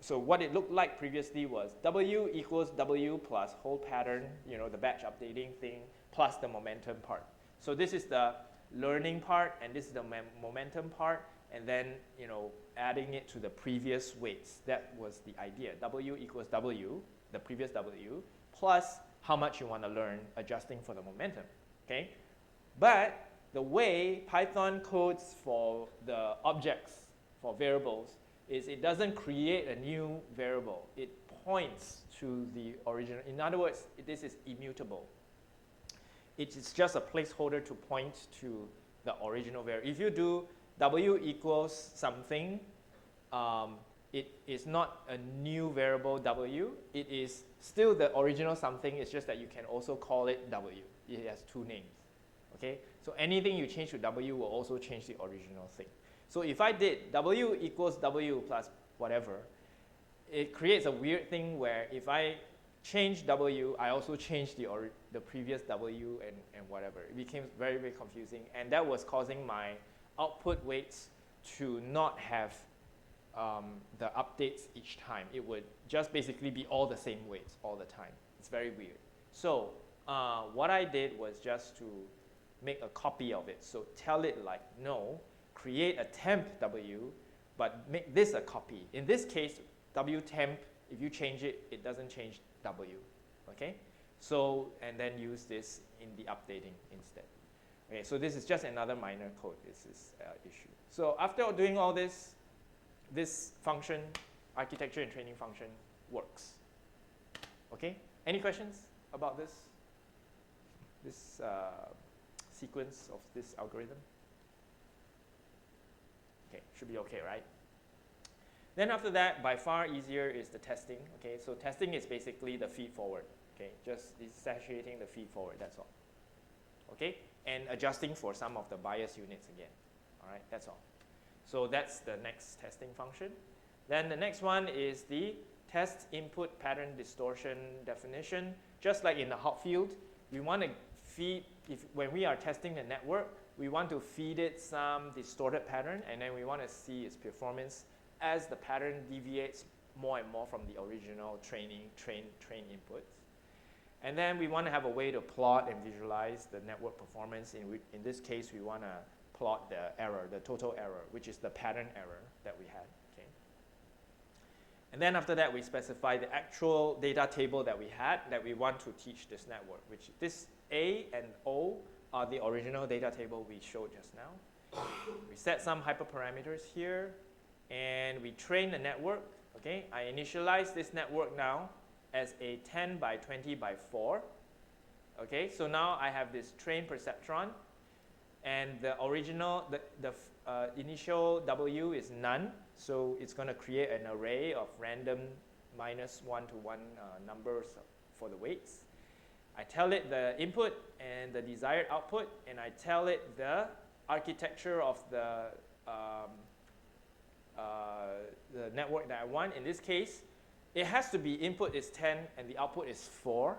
so what it looked like previously was W equals W plus whole pattern, you know, the batch updating thing, plus the momentum part. So this is the learning part, and this is the momentum part, and then, you know, adding it to the previous weights. That was the idea. W equals W, the previous W, plus how much you want to learn, adjusting for the momentum, okay? But the way Python codes for the objects, for variables, is it doesn't create a new variable. It points to the original. In other words, this is immutable. It is just a placeholder to point to the original variable. If you do W equals something, it is not a new variable W. It is still the original something. It's just that you can also call it W. It has two names. Okay? So anything you change to W will also change the original thing. So if I did W equals W plus whatever, it creates a weird thing where if I change W, I also change the previous W and whatever. It became very, very confusing, and that was causing my output weights to not have the updates each time. It would just basically be all the same weights all the time. It's very weird. So what I did was just to make a copy of it. So tell it like, no, create a temp W, but make this a copy. In this case, W temp, if you change it, it doesn't change W, okay? So, and then use this in the updating instead. Okay, so this is just another minor code. This is issue. So after doing all this, this function, architecture and training function, works. Okay? Any questions about this sequence of this algorithm? Okay, should be okay, right? Then after that, by far easier is the testing. Okay, so testing is basically the feed forward. Okay, just satiating the feed forward. That's all. Okay, and adjusting for some of the bias units again. All right, that's all. So that's the next testing function. Then the next one is the test input pattern distortion definition. Just like in the hot field, we want to feed, when we are testing the network, we want to feed it some distorted pattern, and then we want to see its performance as the pattern deviates more and more from the original train inputs. And then we want to have a way to plot and visualize the network performance. In this case, we want to plot the error, the total error, which is the pattern error that we had. Okay. And then after that, we specify the actual data table that we had that we want to teach this network, which this A and O are the original data table we showed just now. We set some hyperparameters here, and we train the network. Okay, I initialize this network now as a 10 by 20 by 4. Okay, so now I have this train perceptron, and the original, the initial W is none, so it's going to create an array of random -1 to 1 numbers for the weights. I tell it the input and the desired output, and I tell it the architecture of the the network that I want. In this case, it has to be input is 10 and the output is 4,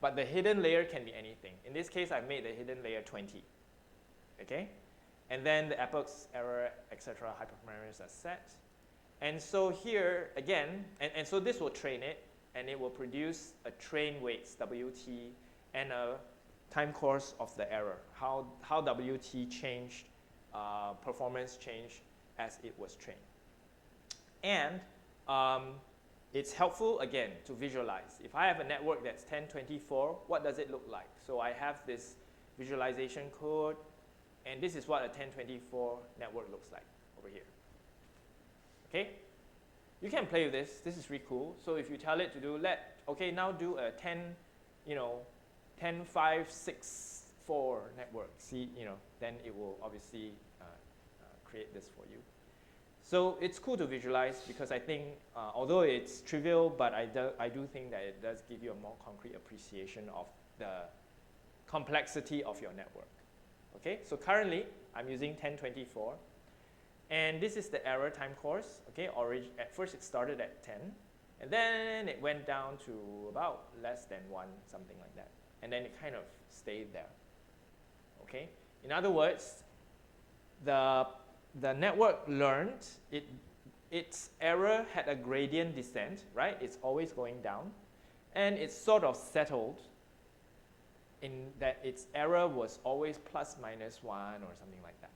but the hidden layer can be anything. In this case, I've made the hidden layer 20, okay? And then the epochs, error, etc. hyperparameters are set. And so here, again, and so this will train it, and it will produce a train weights, WT, and a time course of the error, how WT changed, performance changed as it was trained. And it's helpful, again, to visualize. If I have a network that's 1024, what does it look like? So I have this visualization code, and this is what a 1024 network looks like over here. Okay? You can play with this. This is really cool. So if you tell it to do, okay, now do a 10, 10, 5, 6, 4 network. See, then it will obviously create this for you. So it's cool to visualize because I think, although it's trivial, but I do think that it does give you a more concrete appreciation of the complexity of your network. Okay, so currently I'm using 1024, and this is the error time course. Okay, at first it started at 10, and then it went down to about less than 1, something like that, and then it kind of stayed there. Okay, in other words, the network learned its error had a gradient descent, right? It's always going down, and it's sort of settled in that its error was always plus minus 1 or something like that.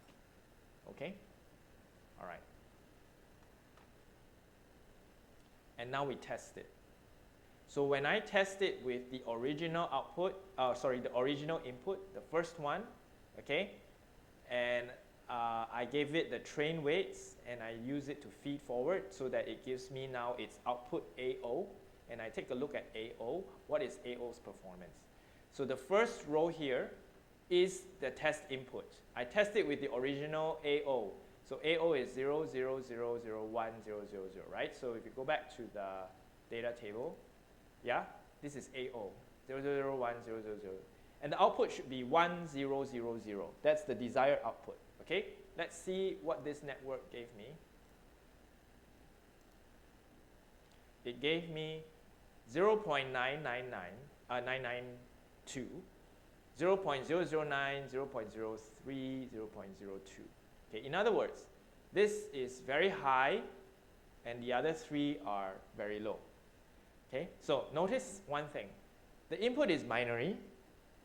Okay? All right. And now we test it. So when I test it with the original output, the original input, the first one, okay, and I gave it the train weights, and I use it to feed forward so that it gives me now its output AO, and I take a look at AO. What is AO's performance? So the first row here is the test input. I test it with the original AO. So AO is 0, 0, 0, 0, 1, 0, 0, 0, right? So if you go back to the data table, yeah, this is AO, 0, 0, 0, 1, 0, 0, 0. And the output should be 1, 0, 0, 0. That's the desired output, okay? Let's see what this network gave me. It gave me 0.999, 992, 0.009, 0.03, 0.02. Okay, in other words, this is very high, and the other three are very low. Okay, so notice one thing. The input is binary,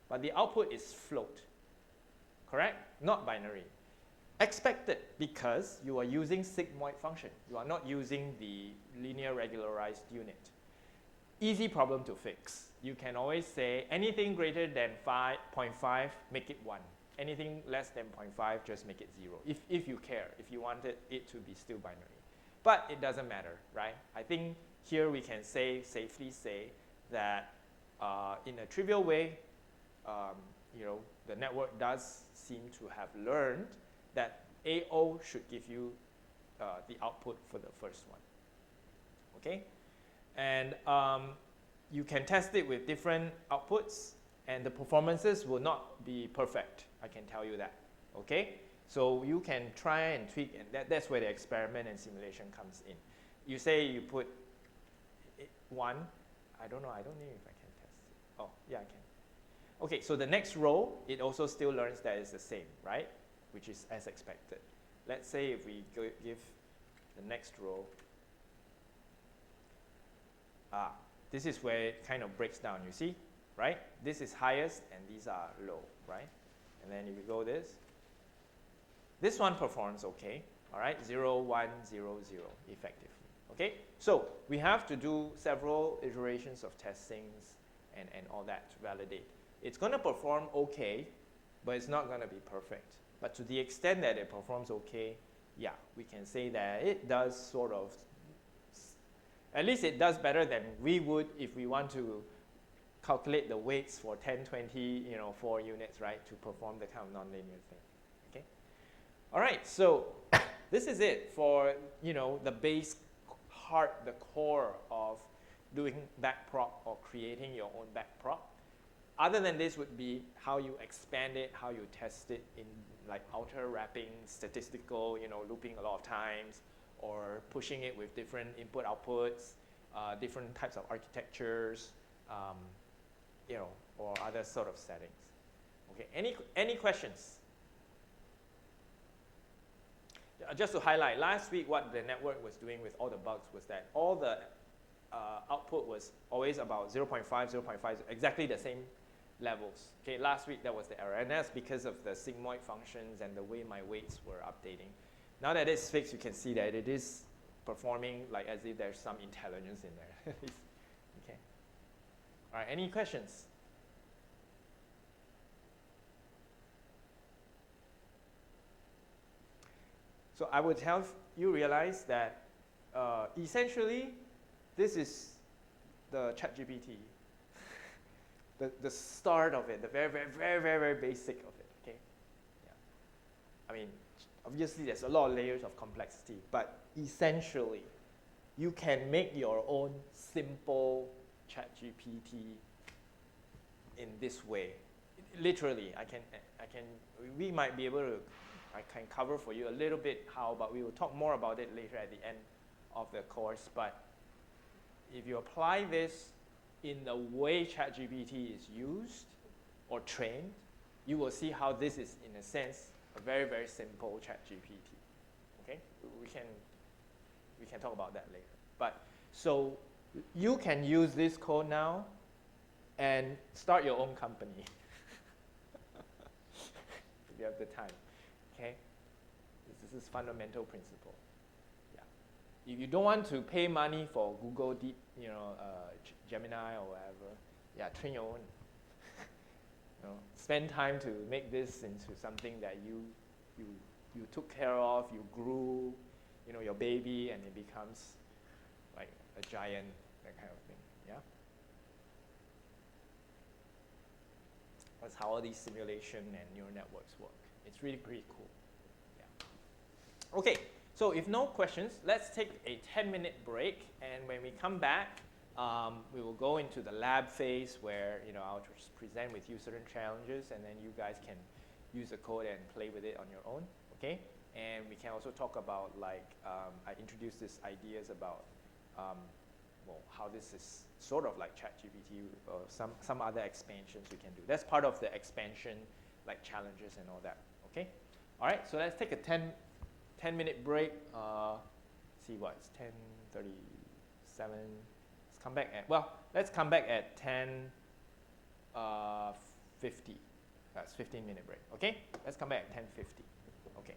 but the output is float. Correct? Not binary. Expected, because you are using sigmoid function. You are not using the linear regularized unit. Easy problem to fix. You can always say anything greater than 0.5, make it 1. Anything less than 0.5, just make it 0. If you care, if you wanted it to be still binary. But it doesn't matter, right? I think here we can safely say that in a trivial way, the network does seem to have learned that AO should give you the output for the first one. Okay? And you can test it with different outputs, and the performances will not be perfect, I can tell you that. Okay? So you can try and tweak, and that's where the experiment and simulation comes in. You say you put 1, I don't know if I can test it. Oh, yeah, I can. Okay, so the next row, it also still learns that it's the same, right? Which is as expected. Let's say if we give the next row, this is where it kind of breaks down, you see, right? This is highest and these are low, right? And then if you go this one performs okay, all right? 0, 1, 0, 0 effectively, okay? So we have to do several iterations of testings and all that to validate. It's going to perform okay, but it's not going to be perfect. But to the extent that it performs okay, yeah, we can say that it does sort of, at least it does better than we would if we want to calculate the weights for 10, 20, 4 units, right, to perform the kind of nonlinear thing. Okay? All right, so this is it for, the base heart, the core of doing backprop or creating your own backprop. Other than this would be how you expand it, how you test it in like outer wrapping, statistical, looping a lot of times, or pushing it with different input outputs, different types of architectures, or other sort of settings. Okay, any questions? Just to highlight, last week what the network was doing with all the bugs was that all the output was always about 0.5, 0.5, exactly the same levels. Okay, last week that was the error, and that's because of the sigmoid functions and the way my weights were updating. Now that it's fixed, you can see that it is performing like as if there's some intelligence in there. Okay. All right, any questions? So I would have you realize that essentially this is the ChatGPT, the start of it, the very, very, very, very, very basic of it. Okay, yeah. I mean, obviously there's a lot of layers of complexity, but essentially you can make your own simple ChatGPT in this way. Literally, we might be able to. I can cover for you a little bit how, but we will talk more about it later at the end of the course. But if you apply this in the way ChatGPT is used or trained, you will see how this is, in a sense, a very, very simple ChatGPT. Okay, we can talk about that later. But so you can use this code now and start your own company if you have the time. Okay, this is fundamental principle. Yeah, if you don't want to pay money for Google Deep, Gemini or whatever, yeah, train your own. Spend time to make this into something that you took care of, you grew, your baby, and it becomes like a giant, that kind of thing. Yeah. That's how all these simulation and neural networks work. It's really pretty cool. Yeah. Okay, so if no questions, let's take a 10-minute break, and when we come back, we will go into the lab phase where I'll just present with you certain challenges, and then you guys can use the code and play with it on your own. Okay, and we can also talk about I introduced these ideas about how this is sort of like ChatGPT or some other expansions we can do. That's part of the expansion challenges and all that. Okay, all right. So let's take a 10-minute break. See what it's 10:37. Let's come back let's come back at 10:50. That's 15-minute break. Okay, let's come back at 10:50. Okay.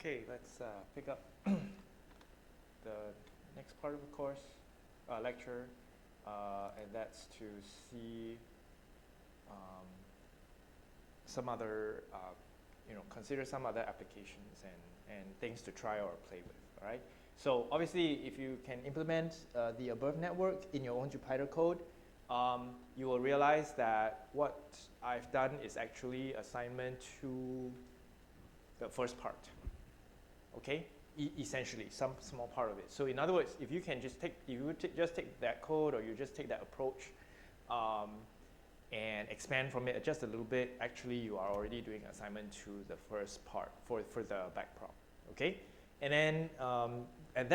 Okay, let's pick up the next part of the course, lecture, and that's to see some other, consider some other applications and things to try or play with, all right? So obviously, if you can implement the above network in your own Jupyter code, you will realize that what I've done is actually assignment to the first part, okay? Essentially, some small part of it. So in other words, if you can just take, just take that code or you just take that approach and expand from it just a little bit, actually you are already doing assignment to the first part for the backprop, okay? And then and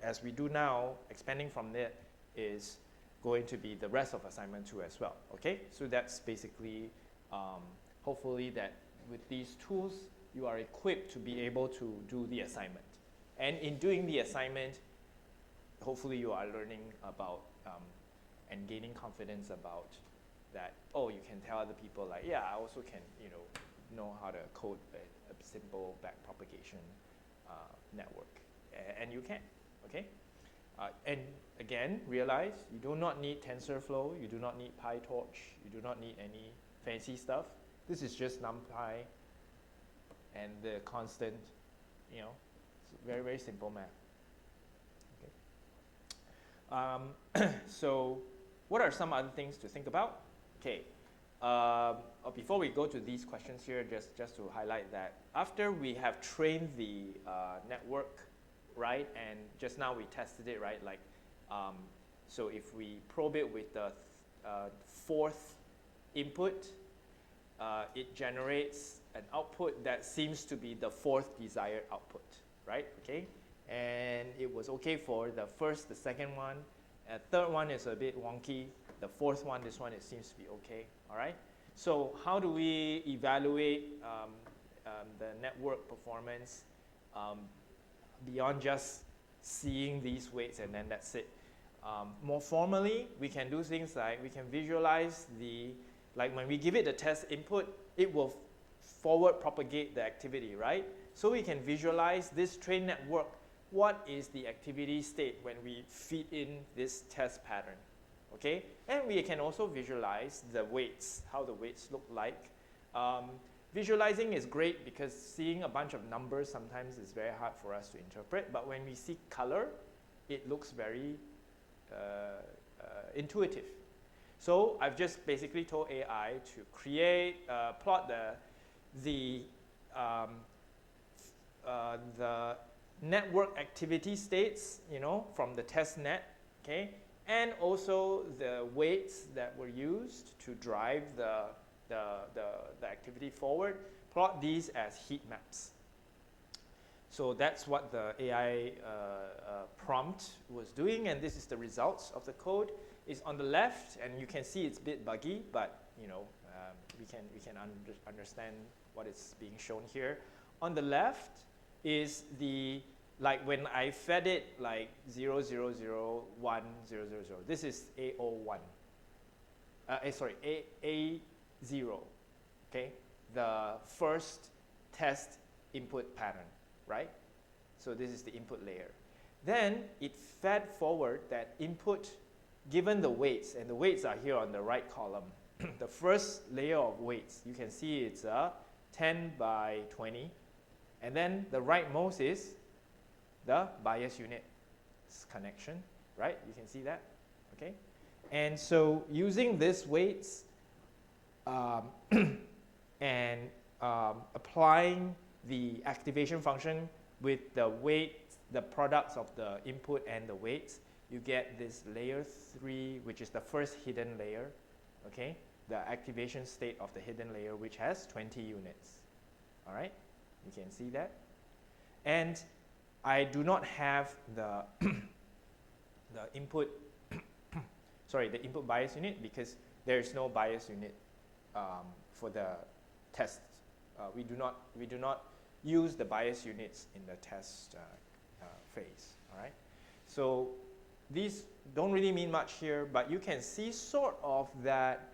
as we do now, expanding from it is going to be the rest of assignment 2 as well, okay? So that's basically, hopefully that with these tools, you are equipped to be able to do the assignment. And in doing the assignment, hopefully you are learning about and gaining confidence about that, oh, you can tell other people like, yeah, I also can, know how to code a simple backpropagation network. And you can, okay? And again, realize you do not need TensorFlow, you do not need PyTorch, you do not need any fancy stuff. This is just NumPy and the constant, it's very, very simple math. Okay. So what are some other things to think about? Okay. Before we go to these questions here, just to highlight that after we have trained the network, right, and just now we tested it, right, like, so if we probe it with the fourth input, it generates an output that seems to be the fourth desired output, right? Okay, and it was okay for the first, the second one. Third one is a bit wonky. The fourth one, this one, it seems to be okay. All right. So how do we evaluate the network performance beyond just seeing these weights and then that's it? More formally, we can do things like we can visualize like when we give it the test input, it will forward propagate the activity, right? So we can visualize this trained network. What is the activity state when we feed in this test pattern, okay? And we can also visualize the weights, how the weights look like. Visualizing is great because seeing a bunch of numbers sometimes is very hard for us to interpret, but when we see color, it looks very intuitive. So I've just basically told AI to create, plot the network activity states, from the test net, okay, and also the weights that were used to drive the activity forward. Plot these as heat maps. So that's what the AI prompt was doing, and this is the results of the code. It's on the left, and you can see it's a bit buggy, but we can understand what is being shown here. On the left is like when I fed it like 0, 0, 0, 1, 0, 0, 0. This is A01. A0, okay? The first test input pattern, right? So this is the input layer. Then it fed forward that input given the weights, and the weights are here on the right column. The first layer of weights, you can see it's a 10 by 20. And then the rightmost is the bias unit connection, right? You can see that, okay? And so using these weights and applying the activation function with the weights, the products of the input and the weights, you get this layer 3, which is the first hidden layer, okay? The activation state of the hidden layer, which has 20 units, all right? You can see that. And I do not have the input, the input bias unit because there is no bias unit for the test. We do not use the bias units in the test phase, all right? So these don't really mean much here, but you can see sort of that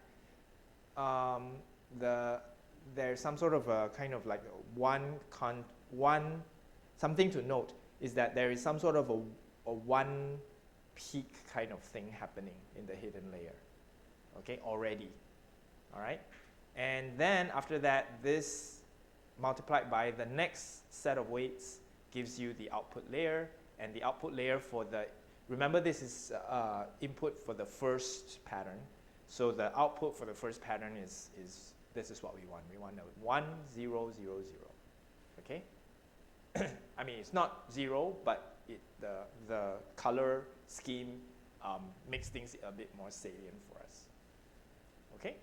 there's some sort of a kind of like something to note is that there is some sort of a one peak kind of thing happening in the hidden layer, okay, already, all right? And then after that, this multiplied by the next set of weights gives you the output layer, and the output layer for the, remember this is input for the first pattern, so the output for the first pattern is this is what we want. We want a 1, 0, 0, 0, okay? I mean, it's not 0, but the color scheme makes things a bit more salient for us, okay?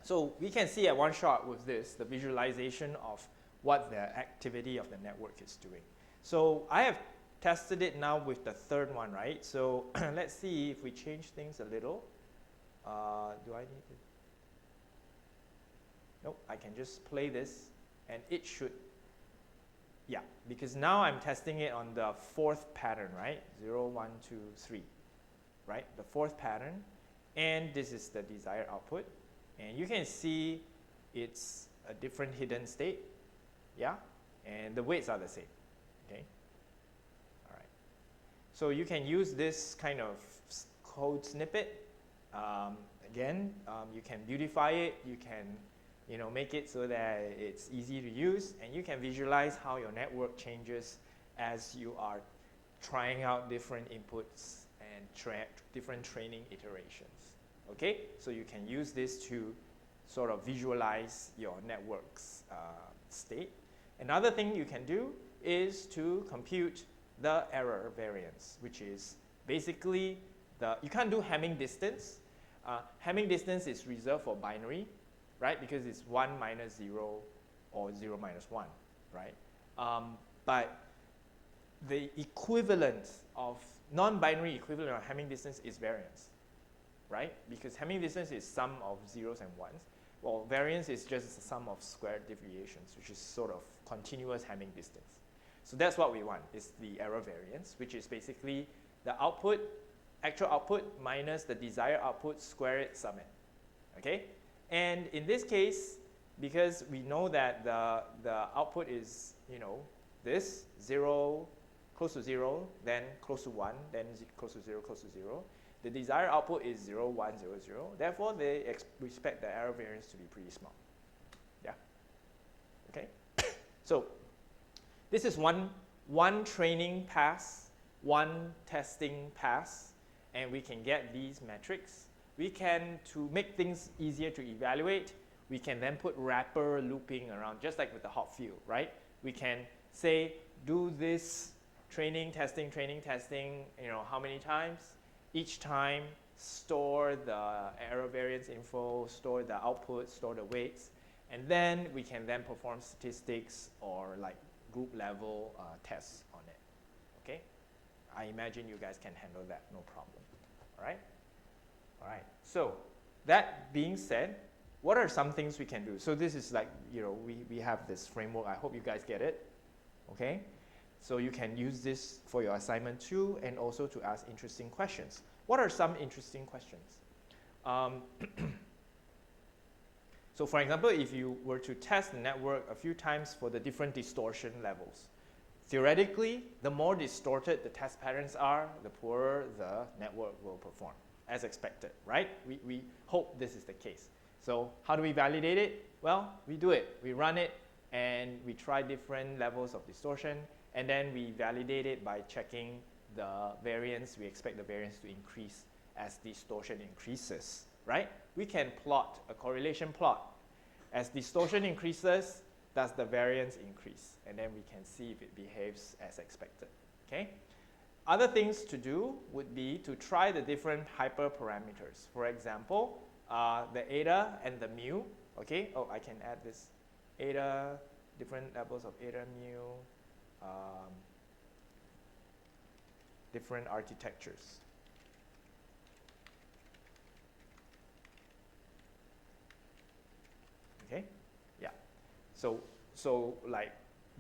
So we can see at one shot with this, the visualization of what the activity of the network is doing. So I have tested it now with the third one, right? So let's see if we change things a little. Do I need to? Nope, I can just play this and it should, yeah, because now I'm testing it on the fourth pattern, right? 0, 1, 2, 3, right? The fourth pattern, and this is the desired output. And you can see it's a different hidden state, yeah? And the weights are the same, okay? All right. So you can use this kind of code snippet. Again, you can beautify it, you can make it so that it's easy to use, and you can visualize how your network changes as you are trying out different inputs and different training iterations. Okay, so you can use this to sort of visualize your network's state. Another thing you can do is to compute the error variance, which is basically you can't do Hamming distance. Hamming distance is reserved for binary, right? Because it's 1 minus 0 or 0 minus 1, right? But the equivalent of non-binary equivalent of Hamming distance is variance, right? Because Hamming distance is sum of zeros and ones. Well, variance is just the sum of squared deviations, which is sort of continuous Hamming distance. So that's what we want, is the error variance, which is basically the output, actual output minus the desired output, square it, sum it, okay? And in this case, because we know that the output is, this, 0, close to 0, then close to 1, then close to 0, close to 0. The desired output is 0, 1, 0, 0. Therefore, they expect the error variance to be pretty small. Yeah? Okay? So this is one training pass, one testing pass, and we can get these metrics. We can, to make things easier to evaluate, we can then put wrapper looping around, just like with the hot field, right? We can say, do this training, testing, how many times? Each time, store the error variance info, store the output, store the weights, and then we can then perform statistics or like group level tests on it, okay? I imagine you guys can handle that, no problem, all right? All right, so that being said, what are some things we can do? So this is like, we have this framework. I hope you guys get it, okay? So you can use this for your assignment too, and also to ask interesting questions. What are some interesting questions? So for example, if you were to test the network a few times for the different distortion levels, theoretically, the more distorted the test patterns are, the poorer the network will perform, as expected, right? We hope this is the case. So how do we validate it? Well, we do it. We run it, and we try different levels of distortion, and then we validate it by checking the variance. We expect the variance to increase as distortion increases, right? We can plot a correlation plot. As distortion increases, does the variance increase? And then we can see if it behaves as expected, okay? Other things to do would be to try the different hyperparameters. For example, the eta and the mu, okay? Oh, I can add this eta, different levels of eta, mu, different architectures. Okay, yeah. So like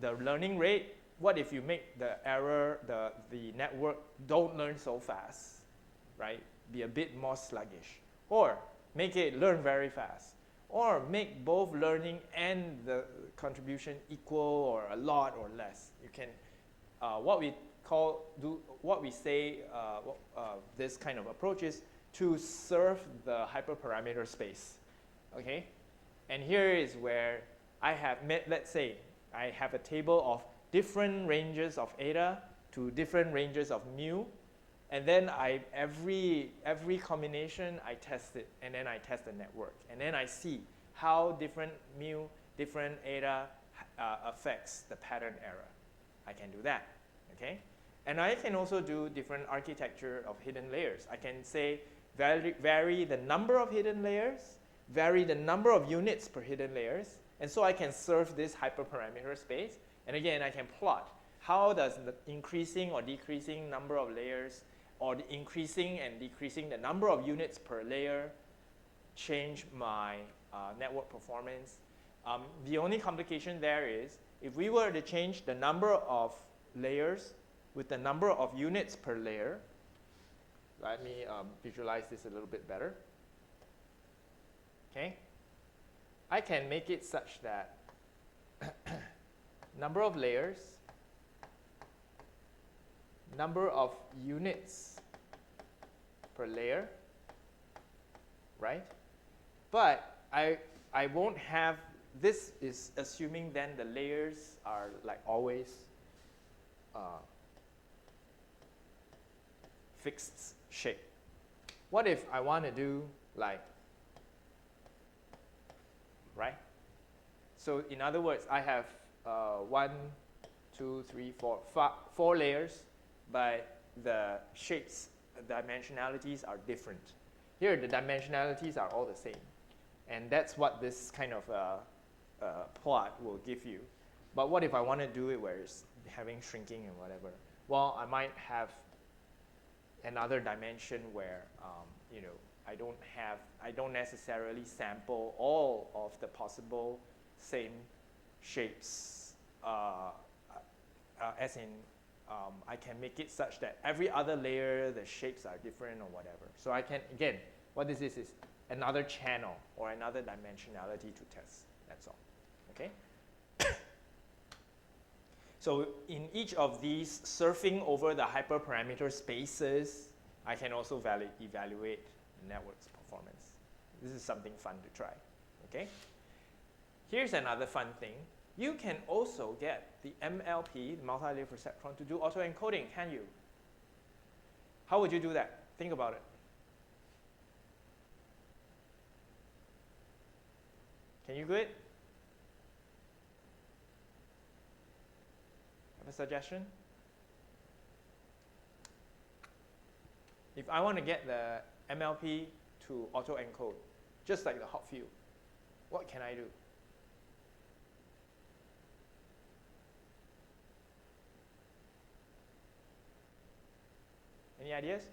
the learning rate, what if you make the error, the network don't learn so fast, right? Be a bit more sluggish. Or make it learn very fast. or make both learning and the contribution equal or a lot or less. You can, what we say, this kind of approach is to serve the hyperparameter space, okay? And here is where I have, let's say, I have a table of different ranges of eta to different ranges of mu, and then every combination I test it, and then I test the network, and then I see how different mu, different eta affects the pattern error. I can do that, okay? And I can also do different architecture of hidden layers. I can say vary the number of hidden layers, vary the number of units per hidden layers, and so I can serve this hyperparameter space. And again, I can plot how does the increasing or decreasing number of layers, or the increasing and decreasing the number of units per layer change my network performance. The only complication there is if we were to change the number of layers with the number of units per layer. Let me visualize this a little bit better. Okay, I can make it such that number of layers, number of units per layer, right? But I won't have, this is assuming then the layers are like always fixed shape. What if I want to do like, right? So in other words, I have 1, 2, 3, 4, 4 layers, but the shapes, the dimensionalities are different. Here, the dimensionalities are all the same. And that's what this kind of plot will give you. But what if I want to do it where it's having shrinking and whatever? Well, I might have another dimension where you know, I don't necessarily sample all of the possible same shapes, as in I can make it such that every other layer the shapes are different or whatever. So I can, again, what this is another channel or another dimensionality to test. That's all. Okay. So in each of these surfing over the hyperparameter spaces, I can also evaluate the network's performance. This is something fun to try. Okay. Here's another fun thing. You can also get the MLP, the multi-layer perceptron, to do autoencoding, can you? How would you do that? Think about it. Can you do it? Have a suggestion? If I want to get the MLP to autoencode, just like the hot field, what can I do? Any ideas?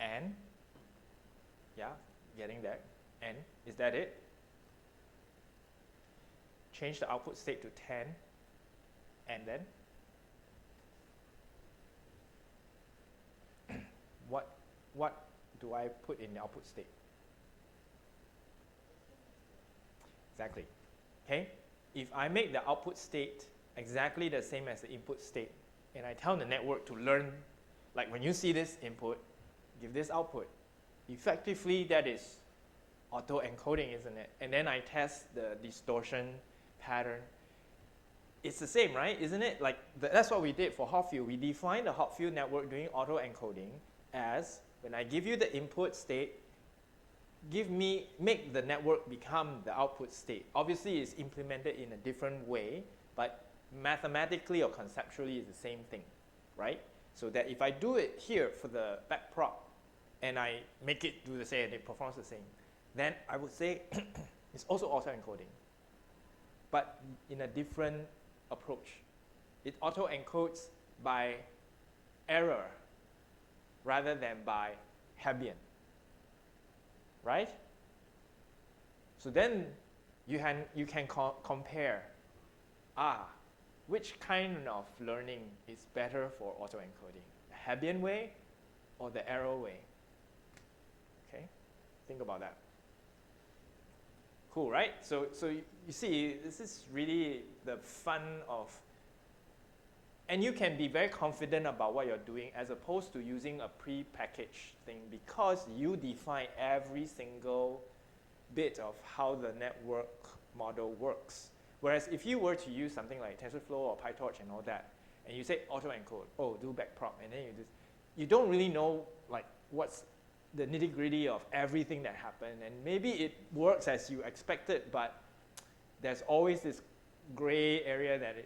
And, yeah, getting there. And, is that it? Change the output state to 10, and then? What do I put in the output state? Exactly. Okay? If I make the output state exactly the same as the input state, and I tell the network to learn, like when you see this input, give this output, effectively that is auto-encoding, isn't it? And then I test the distortion pattern. It's the same, right? Isn't it? Like that's what we did for hot field. We defined the hot field network doing auto-encoding as when I give you the input state, make the network become the output state. Obviously, it's implemented in a different way, but mathematically or conceptually, it's the same thing, right? So that if I do it here for the backprop, and I make it do the same, and it performs the same, then I would say it's also auto-encoding, but in a different approach. It auto-encodes by error rather than by Hebbian. Right? So then you can compare, which kind of learning is better for autoencoding? Hebbian way or the arrow way? Okay, think about that. Cool, right? So you see, this is really the fun of, and you can be very confident about what you're doing as opposed to using a pre-packaged thing, because you define every single bit of how the network model works. Whereas if you were to use something like TensorFlow or PyTorch and all that, and you say auto-encode, oh, do backprop, and then you don't really know like what's the nitty-gritty of everything that happened, and maybe it works as you expected, but there's always this gray area that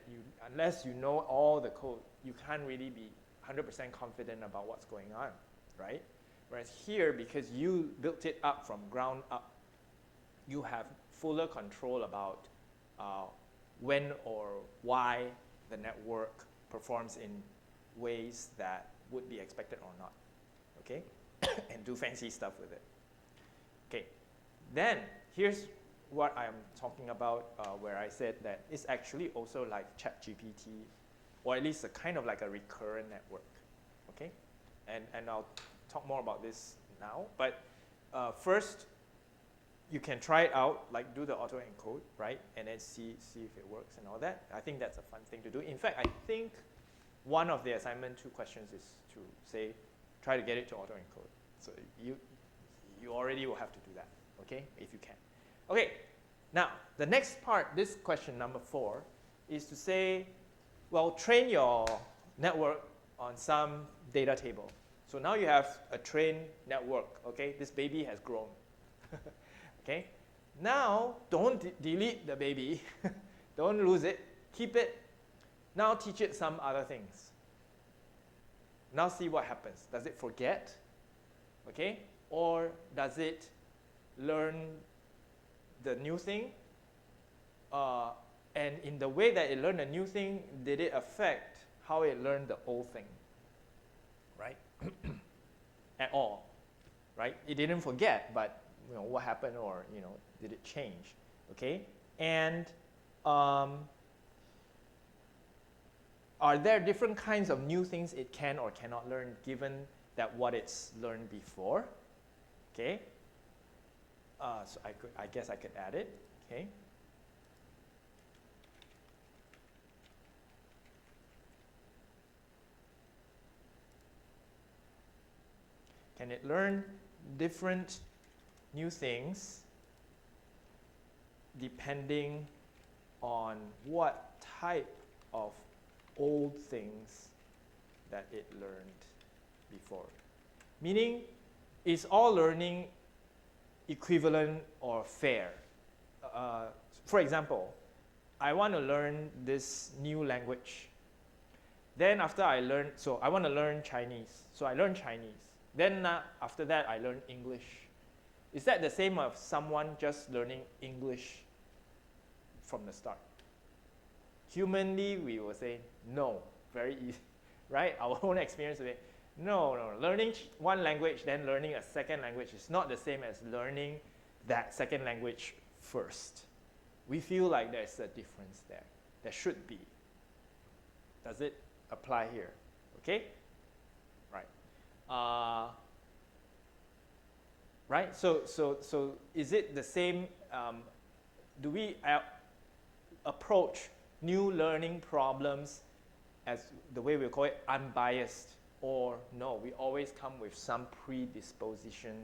unless you know all the code, you can't really be 100% confident about what's going on, right? Whereas here, because you built it up from ground up, you have fuller control about when or why the network performs in ways that would be expected or not, okay? And do fancy stuff with it. Okay, then here's what I'm talking about where I said that it's actually also like ChatGPT, or at least a kind of like a recurrent network, okay? And I'll talk more about this now, but first, you can try it out, like do the auto-encode, right? And then see if it works and all that. I think that's a fun thing to do. In fact, I think one of the assignment 2 questions is to say, try to get it to auto-encode. So you already will have to do that, okay, if you can. Okay, now the next part, this question number 4, is to say, well, train your network on some data table. So now you have a trained network, okay? This baby has grown, okay? Now, don't delete the baby. Don't lose it. Keep it. Now teach it some other things. Now see what happens. Does it forget? Okay? Or does it learn the new thing? And in the way that it learned a new thing, did it affect how it learned the old thing? Right? At all. Right? It didn't forget, but what happened, or did it change? Okay? And are there different kinds of new things it can or cannot learn given that what it's learned before? Okay? So I guess I could add it. Okay? Can it learn different new things depending on what type of old things that it learned before? Meaning, is all learning equivalent or fair? For example, I want to learn this new language. Then after I learn, so I want to learn Chinese. So I learn Chinese. Then after that, I learn English. Is that the same as someone just learning English from the start? Humanly, we will say no, very easy, right? Our own experience with it. No. Learning one language, then learning a second language is not the same as learning that second language first. We feel like there's a difference there. There should be. Does it apply here? Okay? Right. Right? So is it the same? Do we approach new learning problems as the way we call it unbiased, or no, we always come with some predisposition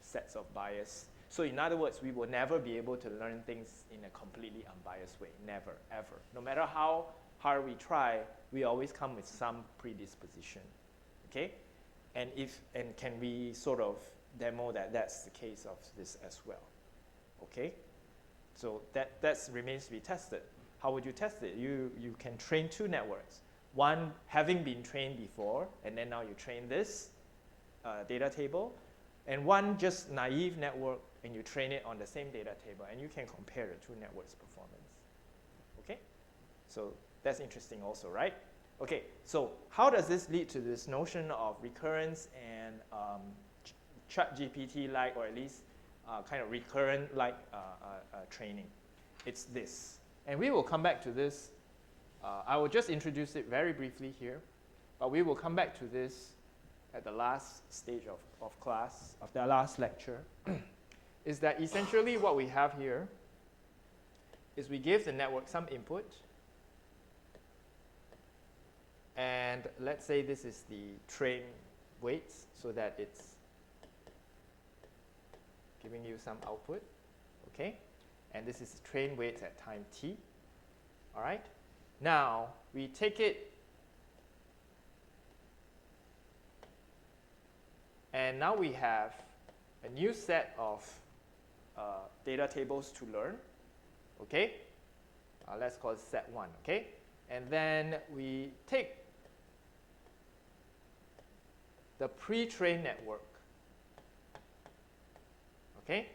sets of bias? So in other words, we will never be able to learn things in a completely unbiased way. Never, ever. No matter how hard we try, we always come with some predisposition. Okay? And can we sort of demo that that's the case of this as well? Okay? So that remains to be tested. How would you test it? You can train 2 networks. One having been trained before, and then now you train this data table. And one just naive network, and you train it on the same data table, and you can compare the 2 networks' performance. Okay? So that's interesting also, right? Okay, so how does this lead to this notion of recurrence and ChatGPT-like, or at least kind of recurrent-like training? It's this. And we will come back to this. I will just introduce it very briefly here, but we will come back to this at the last stage of class, of the last lecture, is that essentially what we have here is we give the network some input, and let's say this is the train weights, so that it's giving you some output, okay? And this is train weights at time t, all right? Now, we take it, and now we have a new set of data tables to learn, okay? Let's call it set 1, okay? And then we take the pre-trained network, okay?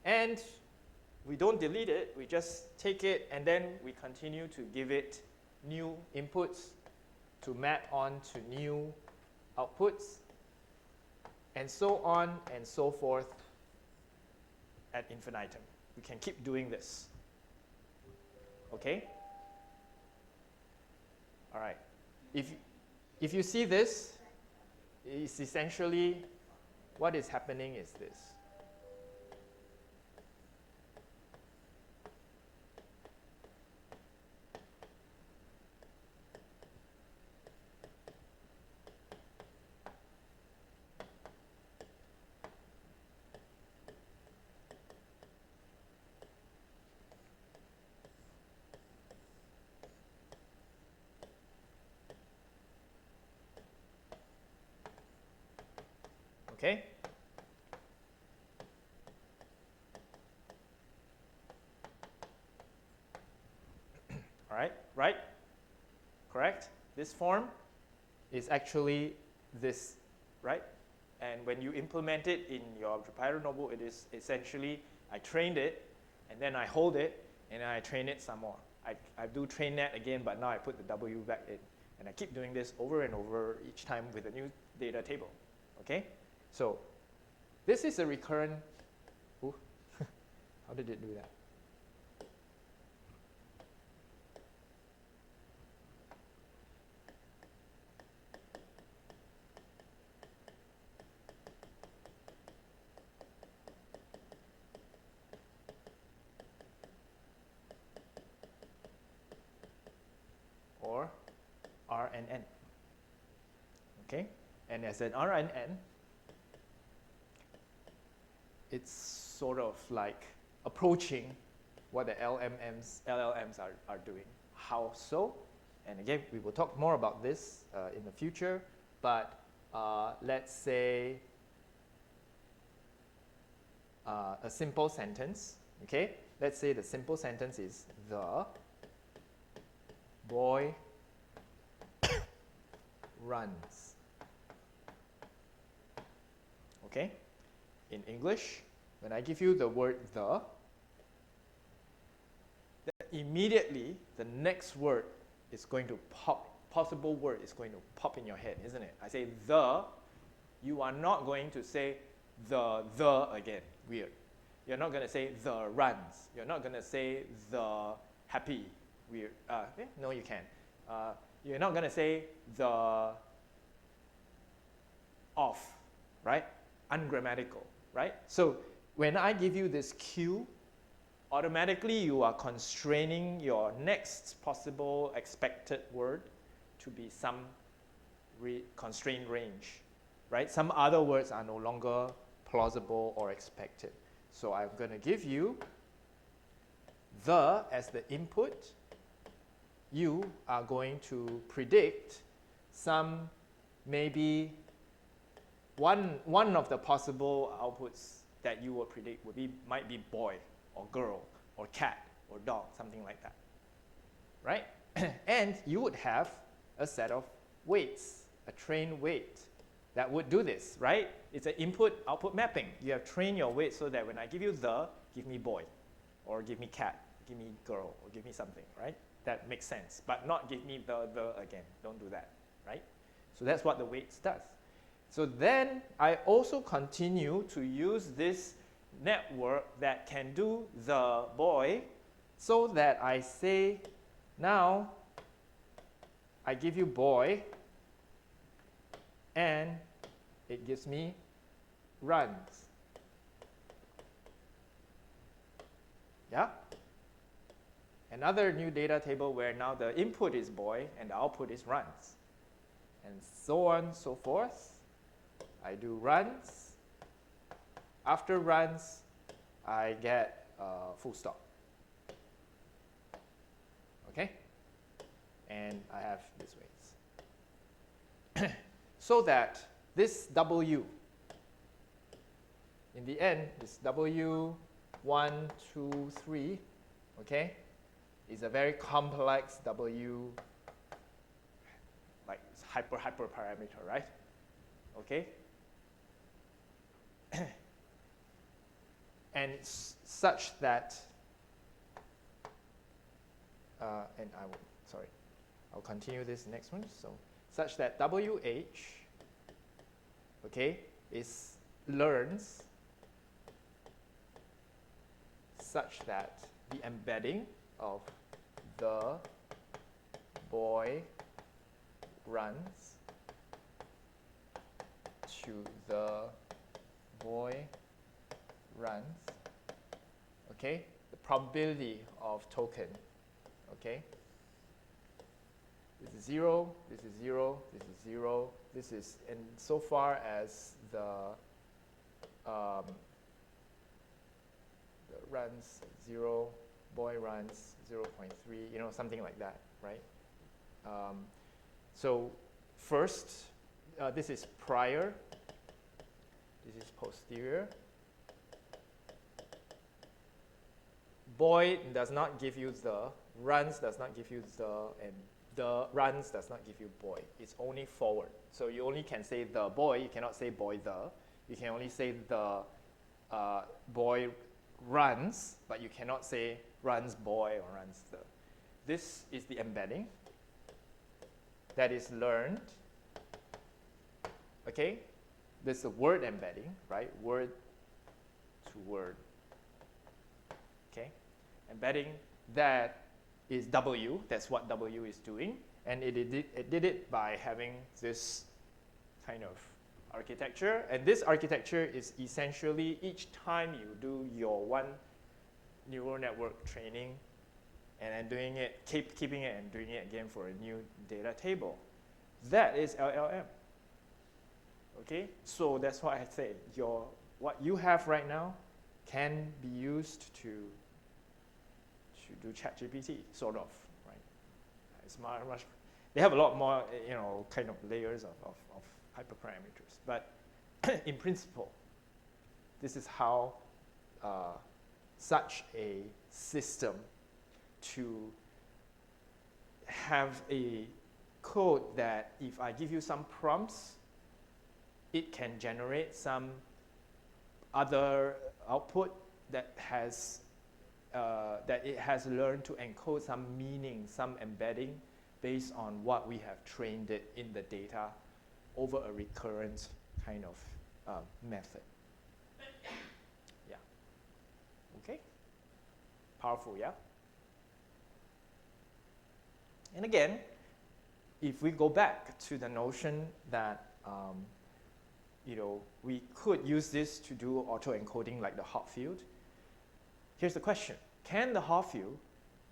And we don't delete it, we just take it, and then we continue to give it new inputs to map on to new outputs, and so on and so forth ad infinitum. We can keep doing this, okay? All right. If you see this, it's essentially what is happening is this. Okay? All right, right? Correct? This form is actually this, right? And when you implement it in your Python notebook, it is essentially, I trained it, and then I hold it, and then I train it some more. I do train that again, but now I put the W back in. And I keep doing this over and over each time with a new data table, okay? So this is a recurrent, ooh, how did it do that? Or R and N, okay? And as an R and N, it's sort of like approaching what the LLMs are doing. How so? And again, we will talk more about this in the future, but let's say a simple sentence, okay? Let's say the simple sentence is the boy runs, okay? In English, when I give you the word the, immediately the next word is going to pop, possible word is going to pop in your head, isn't it? I say the, you are not going to say the again, weird. You're not going to say the runs. You're not going to say the happy, weird. No, you can. You're not going to say the off, right? Ungrammatical, right? So when I give you this cue, automatically you are constraining your next possible expected word to be some constrained range, right? Some other words are no longer plausible or expected. So I'm going to give you the as the input. You are going to predict some, maybe one of the possible outputs that you will predict might be boy or girl or cat or dog, something like that, right? And you would have a set of weights, a trained weight that would do this, right? It's an input-output mapping. You have trained your weight so that when I give you the, give me boy, or give me cat, give me girl, or give me something, right? That makes sense, but not give me the again. Don't do that, right? So that's what the weights does. So then I also continue to use this network that can do the boy, so that I say, now I give you boy, and it gives me runs. Yeah? Another new data table where now the input is boy and the output is runs. And so on and so forth. I do runs. After runs, I get full stop. Okay? And I have this ways. So that this W, in the end, this W 1, 2, 3, okay, is a very complex W, like hyper parameter, right? Okay? And it's such that, and I'll continue this next one. So such that WH, okay, learns such that the embedding of the boy runs to the boy runs, okay, the probability of token, okay, this is 0, this is 0, this is 0, this is, and so far as the runs 0, boy runs 0.3, you know, something like that, right? So first, this is prior, this is posterior. Boy does not give you the, runs does not give you the, and the runs does not give you boy. It's only forward. So you only can say the boy, you cannot say boy the. You can only say the boy runs, but you cannot say runs boy or runs the. This is the embedding that is learned. Okay? This is a word embedding, right? Word to word. Okay? Embedding that is W, that's what W is doing, and it did it by having this kind of architecture, and this architecture is essentially each time you do your one neural network training and then doing it, keeping it and doing it again for a new data table. That is LLM. Okay, so that's why I say what you have right now can be used to do ChatGPT, sort of, right? It's much, they have a lot more, you know, kind of layers of hyperparameters. But in principle, this is how such a system to have a code that if I give you some prompts, it can generate some other output that has that it has learned to encode some meaning, some embedding based on what we have trained it in the data over a recurrent kind of method. Yeah. Okay. Powerful, yeah? And again, if we go back to the notion that you know, we could use this to do autoencoding like the hot field, here's the question. Can the hot field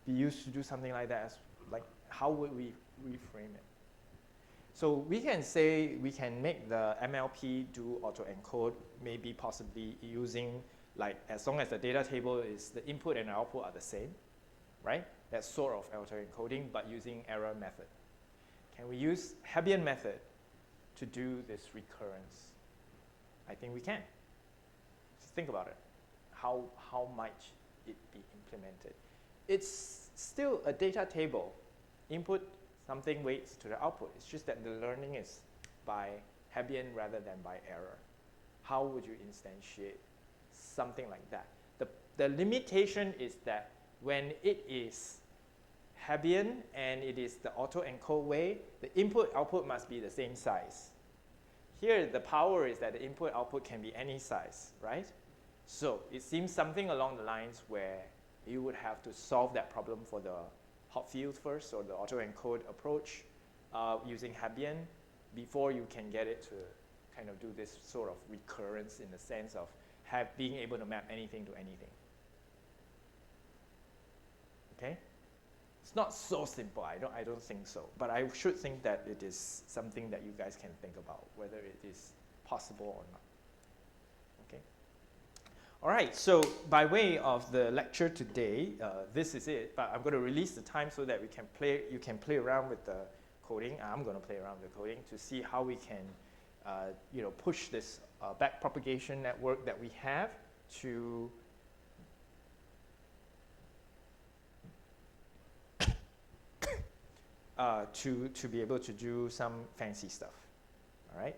be used to do something like that? Like, how would we reframe it? So we can say we can make the MLP do autoencode, maybe possibly using, like, as long as the data table is, the input and output are the same, right? That's sort of autoencoding, but using error method. Can we use Hebbian method to do this recurrence? I think we can. Just think about it. How might it be implemented? It's still a data table. Input something weights to the output. It's just that the learning is by Hebbian rather than by error. How would you instantiate something like that? The limitation is that when it is Hebbian and it is the autoencode way, the input-output must be the same size. Here, the power is that the input-output can be any size, right? So it seems something along the lines where you would have to solve that problem for the hot field first, or the autoencode approach using Hebbian before you can get it kind of do this sort of recurrence in the sense of being able to map anything to anything. Okay? It's not so simple, I don't think so. But I should think that it is something that you guys can think about, whether it is possible or not. Okay? All right, so by way of the lecture today, this is it, but I'm going to release the time so that you can play around with the coding. I'm going to play around with the coding to see how we can push this backpropagation network that we have to to be able to do some fancy stuff. All right.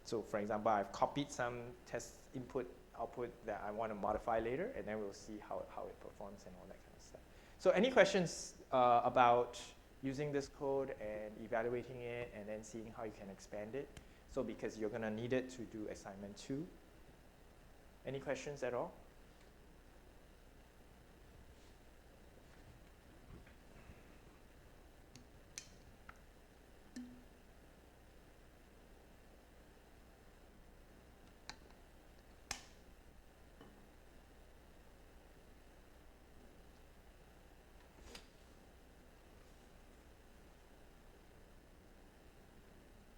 So for example, I've copied some test input output that I want to modify later, and then we'll see how it performs and all that kind of stuff. So any questions about using this code and evaluating it and then seeing how you can expand it? So because you're going to need it to do assignment 2. Any questions at all?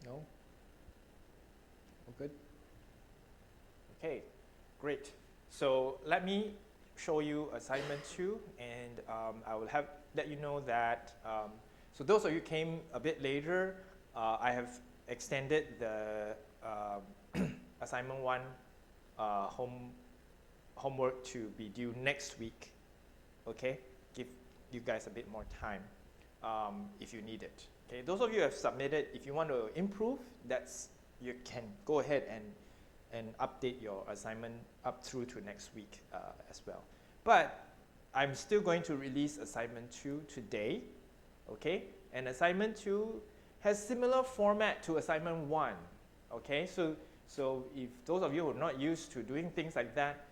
No? All good? Okay, great. So let me show you assignment 2, and I will let you know that, so those of you who came a bit later, I have extended the assignment 1 homework to be due next week, okay? Give you guys a bit more time if you need it. Okay, those of you who have submitted, if you want to improve, you can go ahead and update your assignment up through to next week as well. But I'm still going to release assignment 2 today, okay? And assignment 2 has similar format to assignment 1, okay? So if those of you who are not used to doing things like that,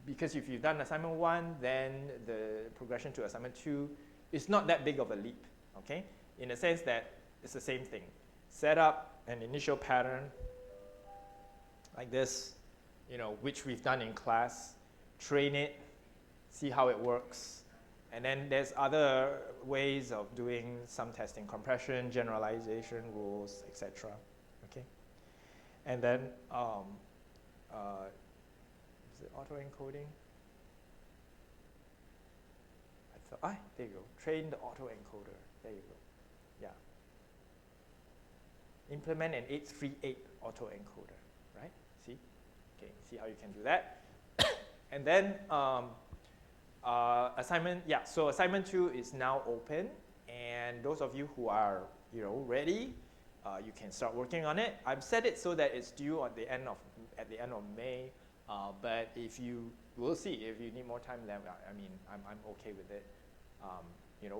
because if you've done assignment 1, then the progression to assignment 2 is not that big of a leap, okay? In the sense that it's the same thing. Set up an initial pattern like this, which we've done in class, train it, see how it works, and then there's other ways of doing some testing, compression, generalization, rules, etc. Okay, and then is it autoencoding? There you go. Train the autoencoder. There you go. Yeah. Implement an 838 autoencoder, right? See? Okay, see how you can do that. And then so assignment 2 is now open, and those of you who are ready, you can start working on it. I've set it so that it's due at the end of May, but we'll see if you need more time. Then I'm okay with it.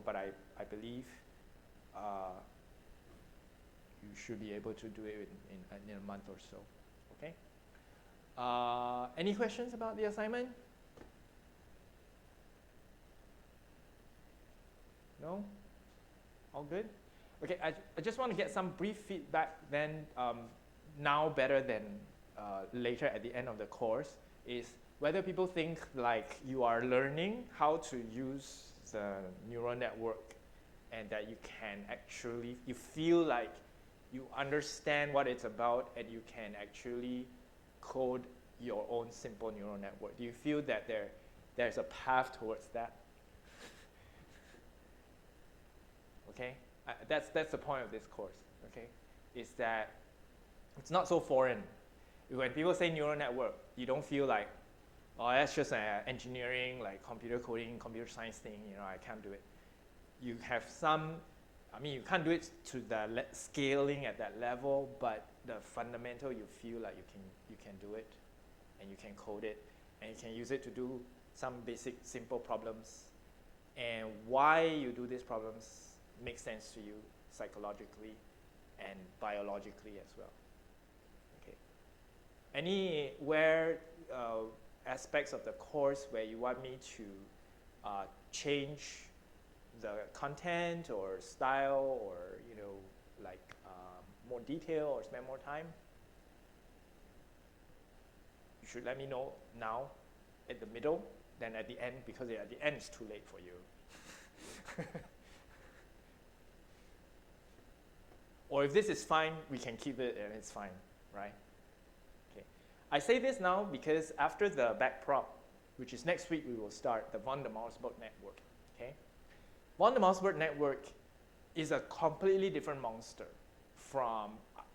But I believe you should be able to do it in a month or so. Okay. Any questions about the assignment? No? All good? Okay, I just want to get some brief feedback then, now better than later at the end of the course, is whether people think like you are learning how to use the neural network and that you feel like you understand what it's about and you can actually code your own simple neural network. Do you feel that there's a path towards that? Okay, that's the point of this course. Okay, is that it's not so foreign. When people say neural network, you don't feel like, oh, that's just an engineering, like computer coding, computer science thing. I can't do it. You have you can't do it to the scaling at that level, but the fundamental, you feel like you can do it, and you can code it, and you can use it to do some basic, simple problems. And why you do these problems makes sense to you psychologically and biologically as well. Okay. Anywhere aspects of the course where you want me to change the content or style or more detail or spend more time, you should let me know now at the middle, then at the end, because at the end it's too late for you. Or if this is fine, we can keep it and it's fine, right? Okay. I say this now because after the backprop, which is next week, we will start the von der Mausburg network, okay? Von der Mausburg network is a completely different monster from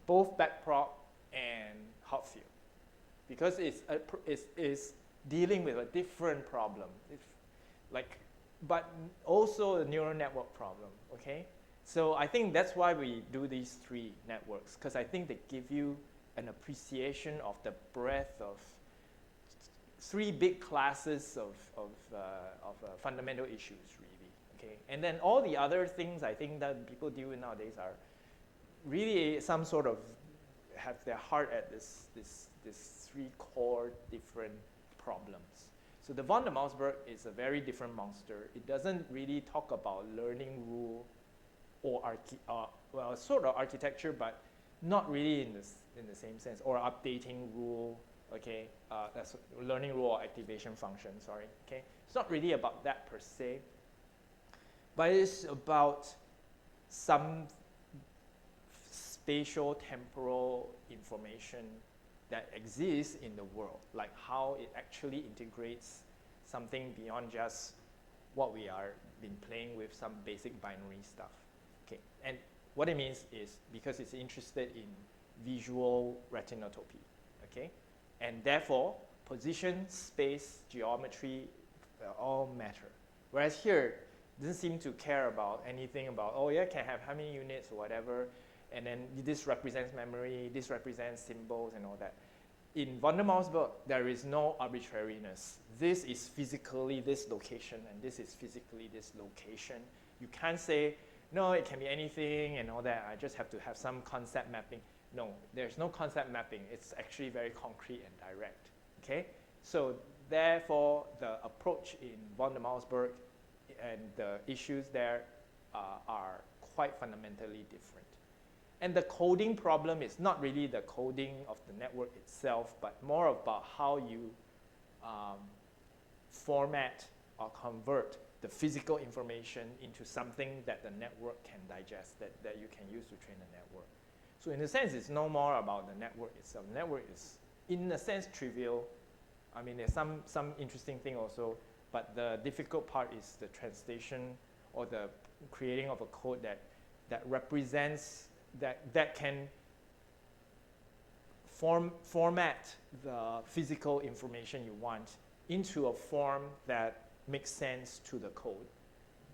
both backprop and hot field, because it's dealing with a different problem, but also a neural network problem, okay? So I think that's why we do these three networks, because I think they give you an appreciation of the breadth of three big classes of fundamental issues, really, okay? And then all the other things I think that people deal with nowadays are really some sort of have their heart at this three core different problems. So the von der Mausburg is a very different monster. It doesn't really talk about learning rule or well, sort of architecture, but not really in the same sense, or updating rule, okay? That's learning rule or activation function, sorry, okay? It's not really about that per se, but it's about some spatial temporal information that exists in the world, like how it actually integrates something beyond just what we are been playing with, some basic binary stuff. Okay, and what it means is because it's interested in visual retinotopy, okay? And therefore, position, space, geometry, all matter. Whereas here, it doesn't seem to care about anything about, oh yeah, can have how many units or whatever, and then this represents memory, this represents symbols and all that. In von der Mausburg, there is no arbitrariness. This is physically this location, and this is physically this location. You can't say, no, it can be anything and all that. I just have to have some concept mapping. No, there's no concept mapping. It's actually very concrete and direct, okay? So therefore, the approach in von der Mausburg and the issues there are quite fundamentally different. And the coding problem is not really the coding of the network itself, but more about how you format or convert the physical information into something that the network can digest, that you can use to train the network. So in a sense, it's no more about the network itself. The network is, in a sense, trivial. I mean, there's some interesting thing also, but the difficult part is the translation or the creating of a code that represents, that can format the physical information you want into a form that makes sense to the code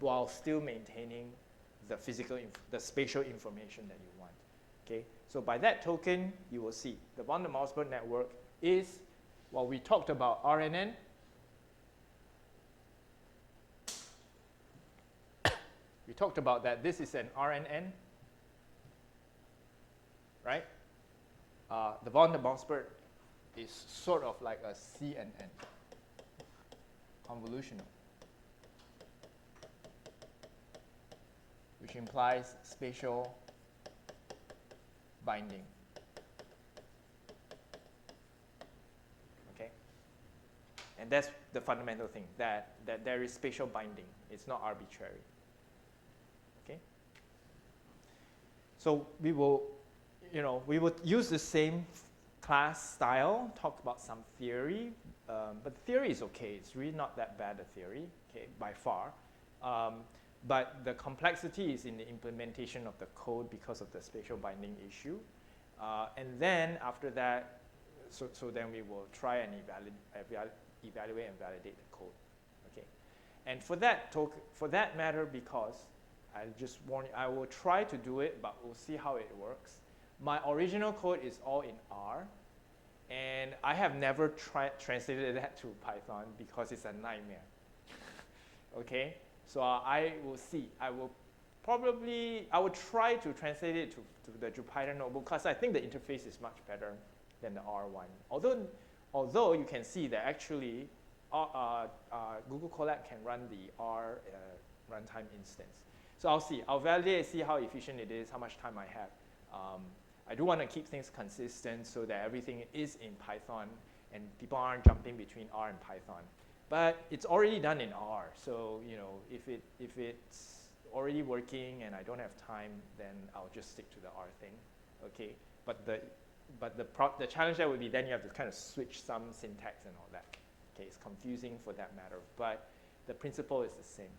while still maintaining the the spatial information that you want, okay? So by that token, you will see the von der Mausburg network is, well, we talked about RNN. We talked about that this is an RNN, right? The von der Mausburg is sort of like a CNN, convolutional, which implies spatial binding. Okay? And that's the fundamental thing, that there is spatial binding. It's not arbitrary. Okay? So we will, we would use the same class style, talk about some theory, but the theory is okay. It's really not that bad a theory, okay, by far. But the complexity is in the implementation of the code because of the spatial binding issue. And then after that, so then we will try and evaluate and validate the code, okay? And for that matter, because I just warn you, I will try to do it, but we'll see how it works. My original code is all in R, and I have never translated that to Python because it's a nightmare, okay? So I will see. I will try to translate it to the Jupyter notebook because I think the interface is much better than the R one. Although you can see that actually Google Colab can run the R runtime instance. So I'll see. I'll validate, see how efficient it is, how much time I have. I do want to keep things consistent so that everything is in Python and people aren't jumping between R and Python. But it's already done in R, so if it's already working and I don't have time, then I'll just stick to the R thing, okay? But the challenge there would be then you have to kind of switch some syntax and all that. Okay, it's confusing for that matter, but the principle is the same.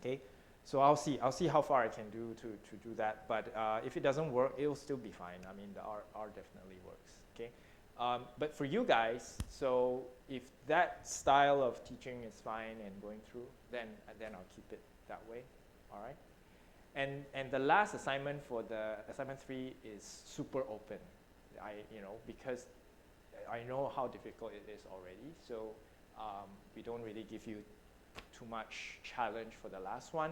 Okay, so I'll see how far I can do to do that. But if it doesn't work, it'll still be fine. I mean, the R definitely works. Okay, but for you guys, so if that style of teaching is fine and going through, then I'll keep it that way. All right. And the last assignment for the assignment 3 is super open. Because I know how difficult it is already, so we don't really give you too much challenge for the last one,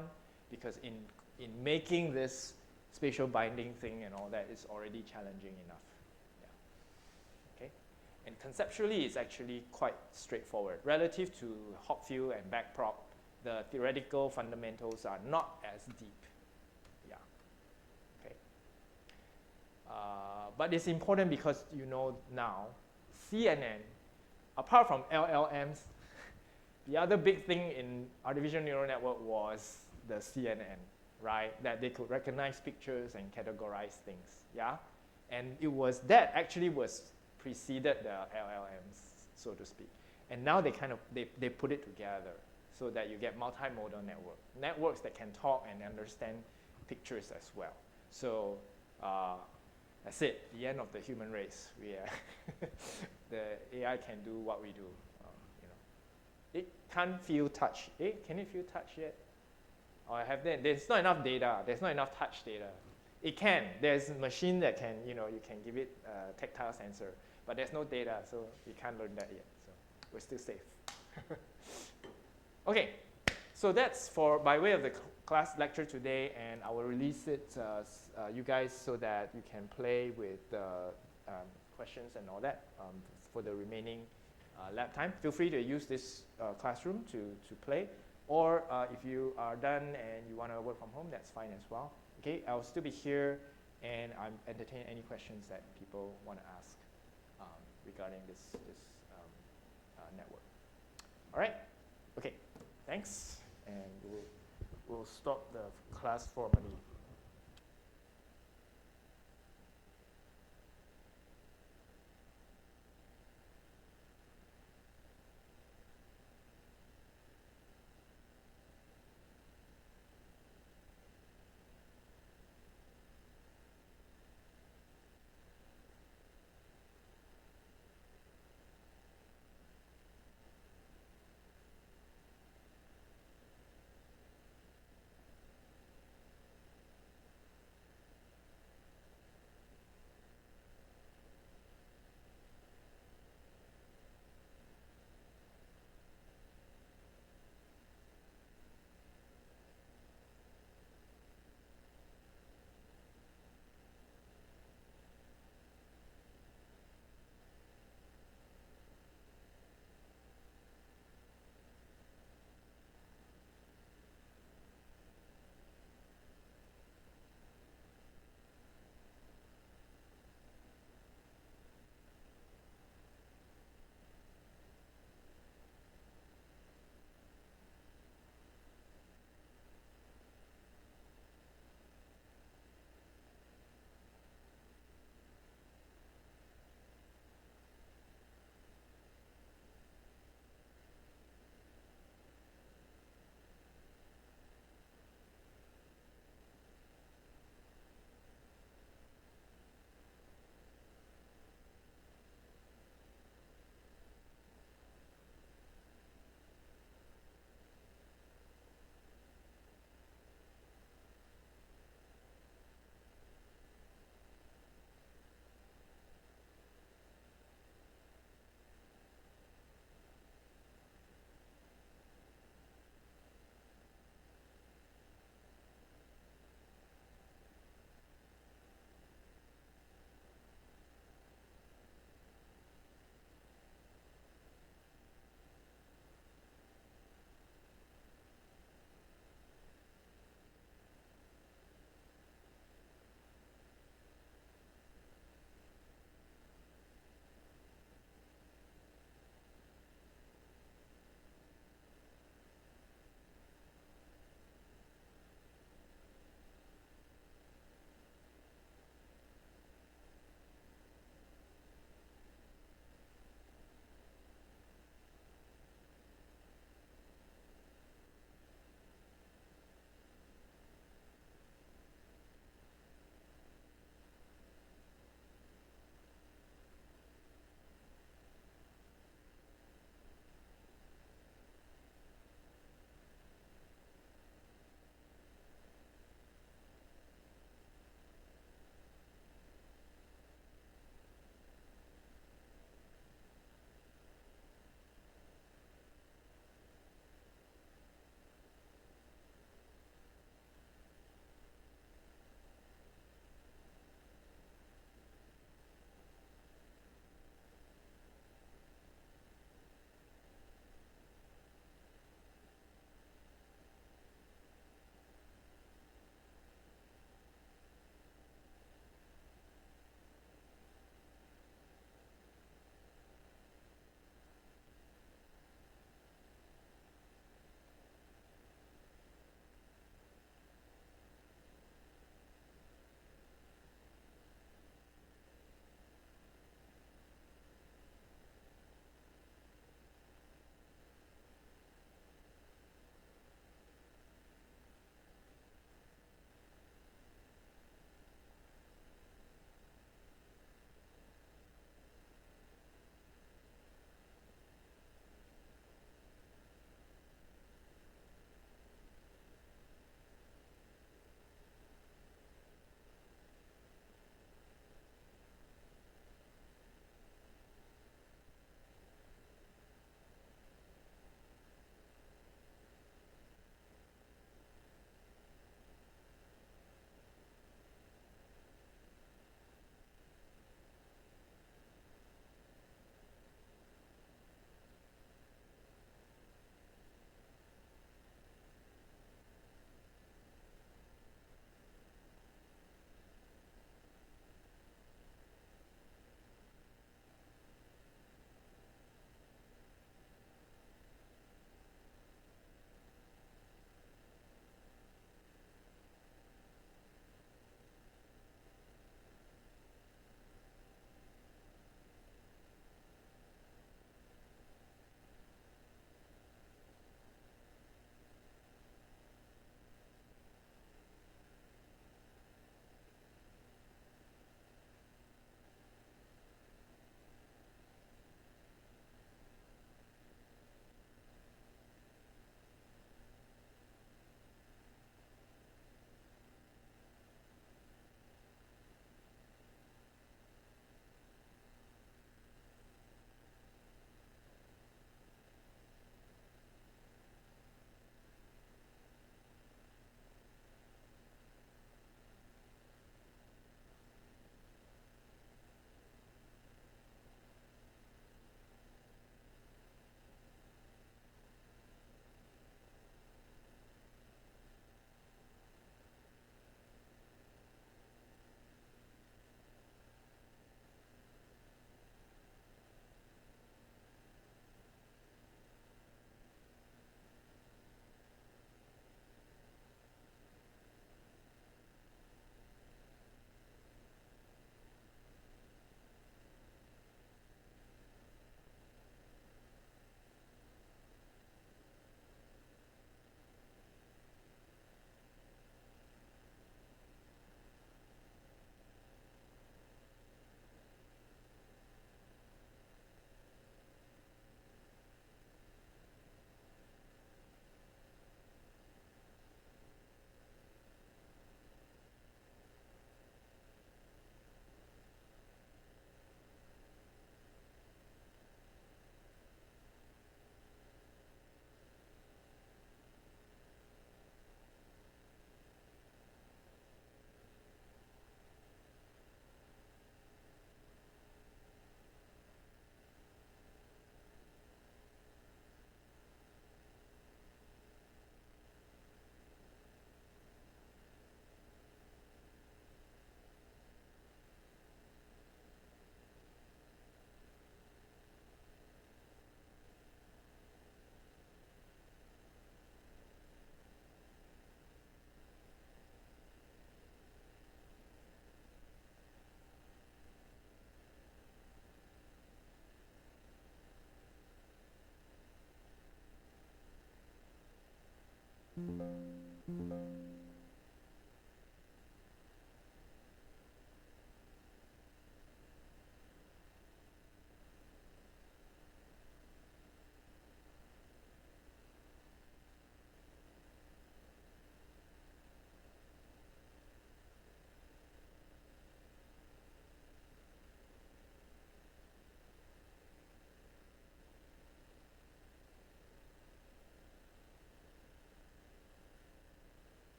because in making this spatial binding thing and all that is already challenging enough. Yeah. Okay. And conceptually, it's actually quite straightforward. Relative to Hopfield and Backprop, the theoretical fundamentals are not as deep. Yeah. Okay. But it's important because now, CNN, apart from LLMs, the other big thing in artificial neural network was the CNN, right? That they could recognize pictures and categorize things, yeah? And it was that actually was preceded the LLMs, so to speak. And now they kind of, they put it together so that you get multimodal networks that can talk and understand pictures as well. So that's it, the end of the human race. The AI can do what we do. It can't feel touch. Can it feel touch yet? Or have that? There's not enough data. There's not enough touch data. It can. There's a machine that can, you can give it a tactile sensor, but there's no data, so we can't learn that yet. So we're still safe. Okay, so that's by way of the class lecture today, and I will release it you guys so that you can play with questions and all that for the remaining lab time. Feel free to use this classroom to play, or if you are done and you want to work from home, that's fine as well. Okay, I'll still be here, and I'm entertaining any questions that people want to ask regarding this network. All right. Okay. Thanks, and we'll stop the class formally.